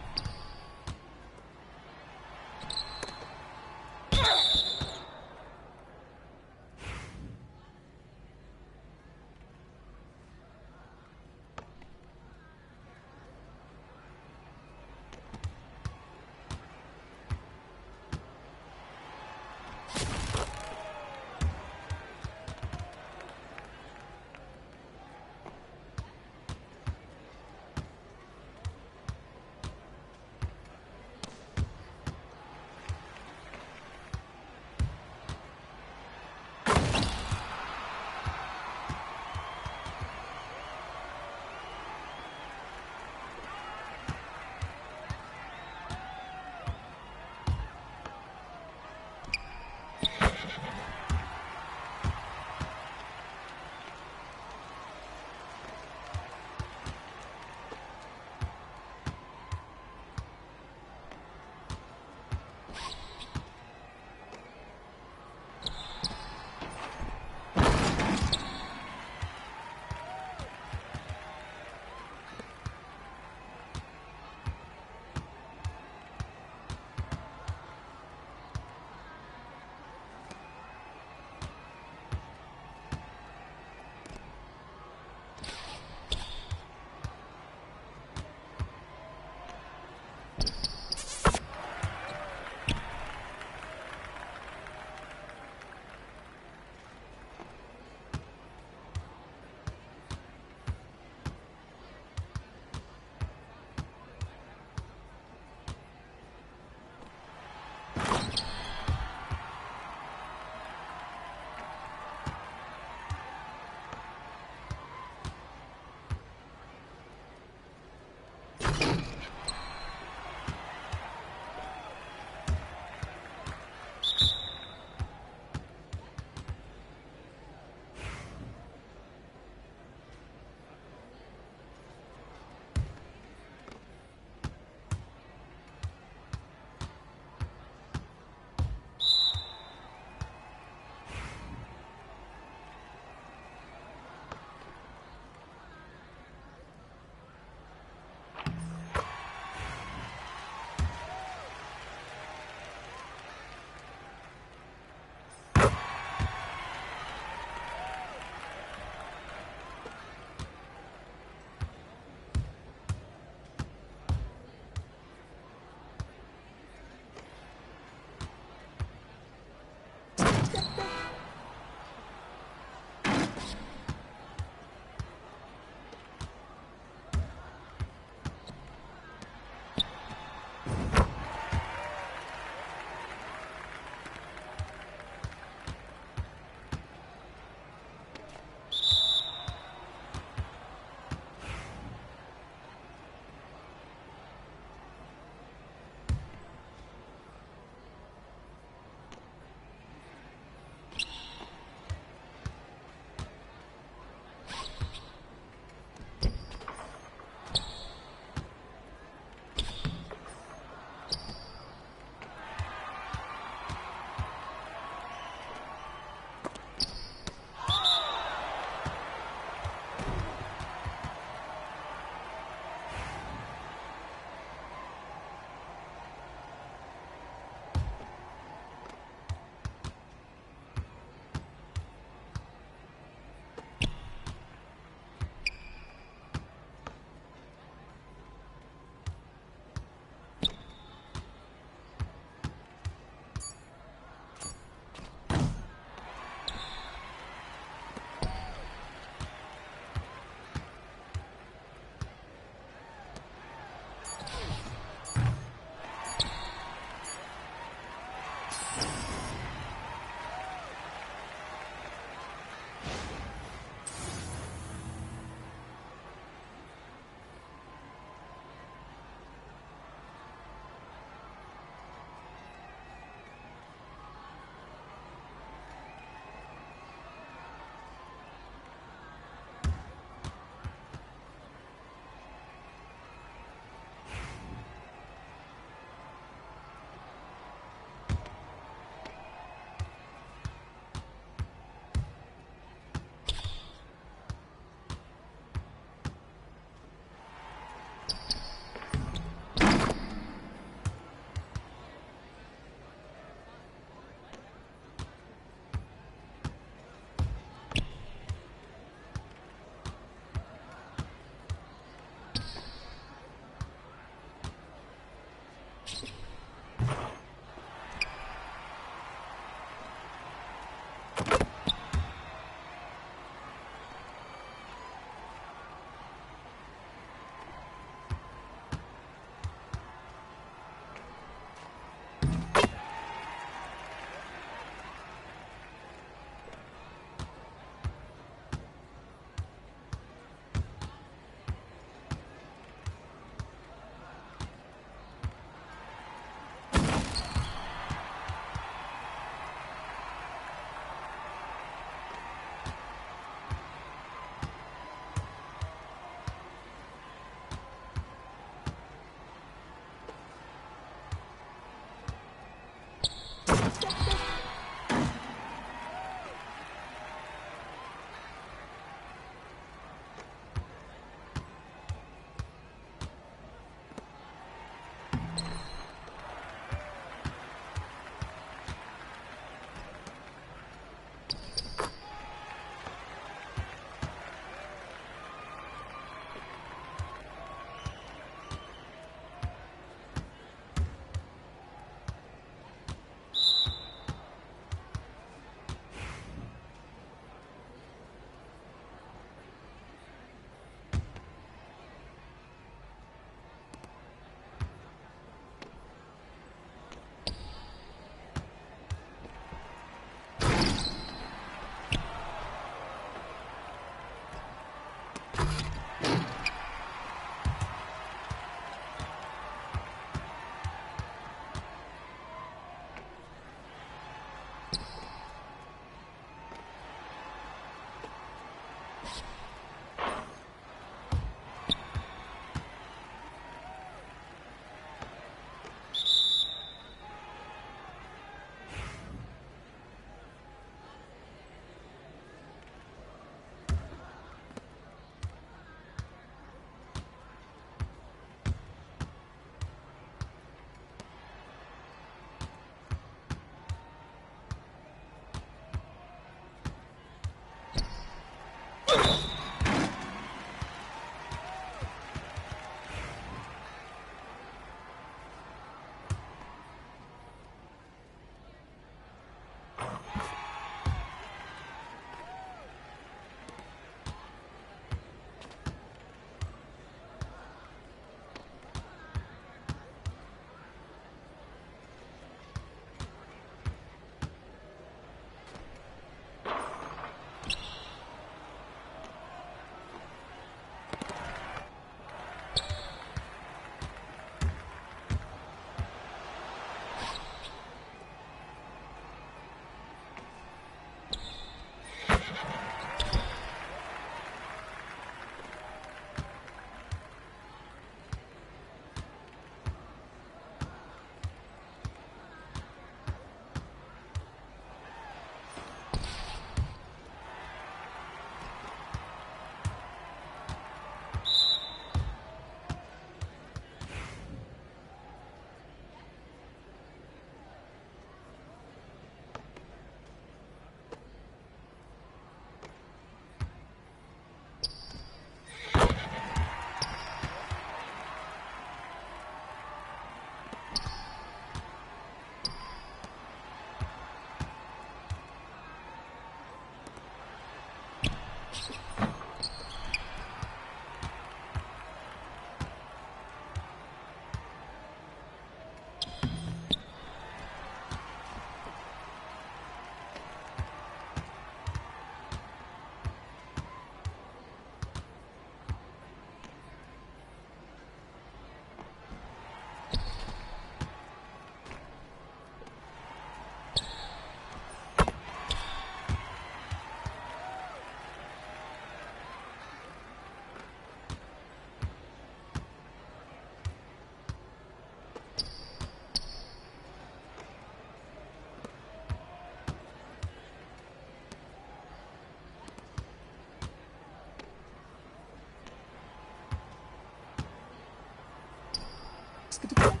basket.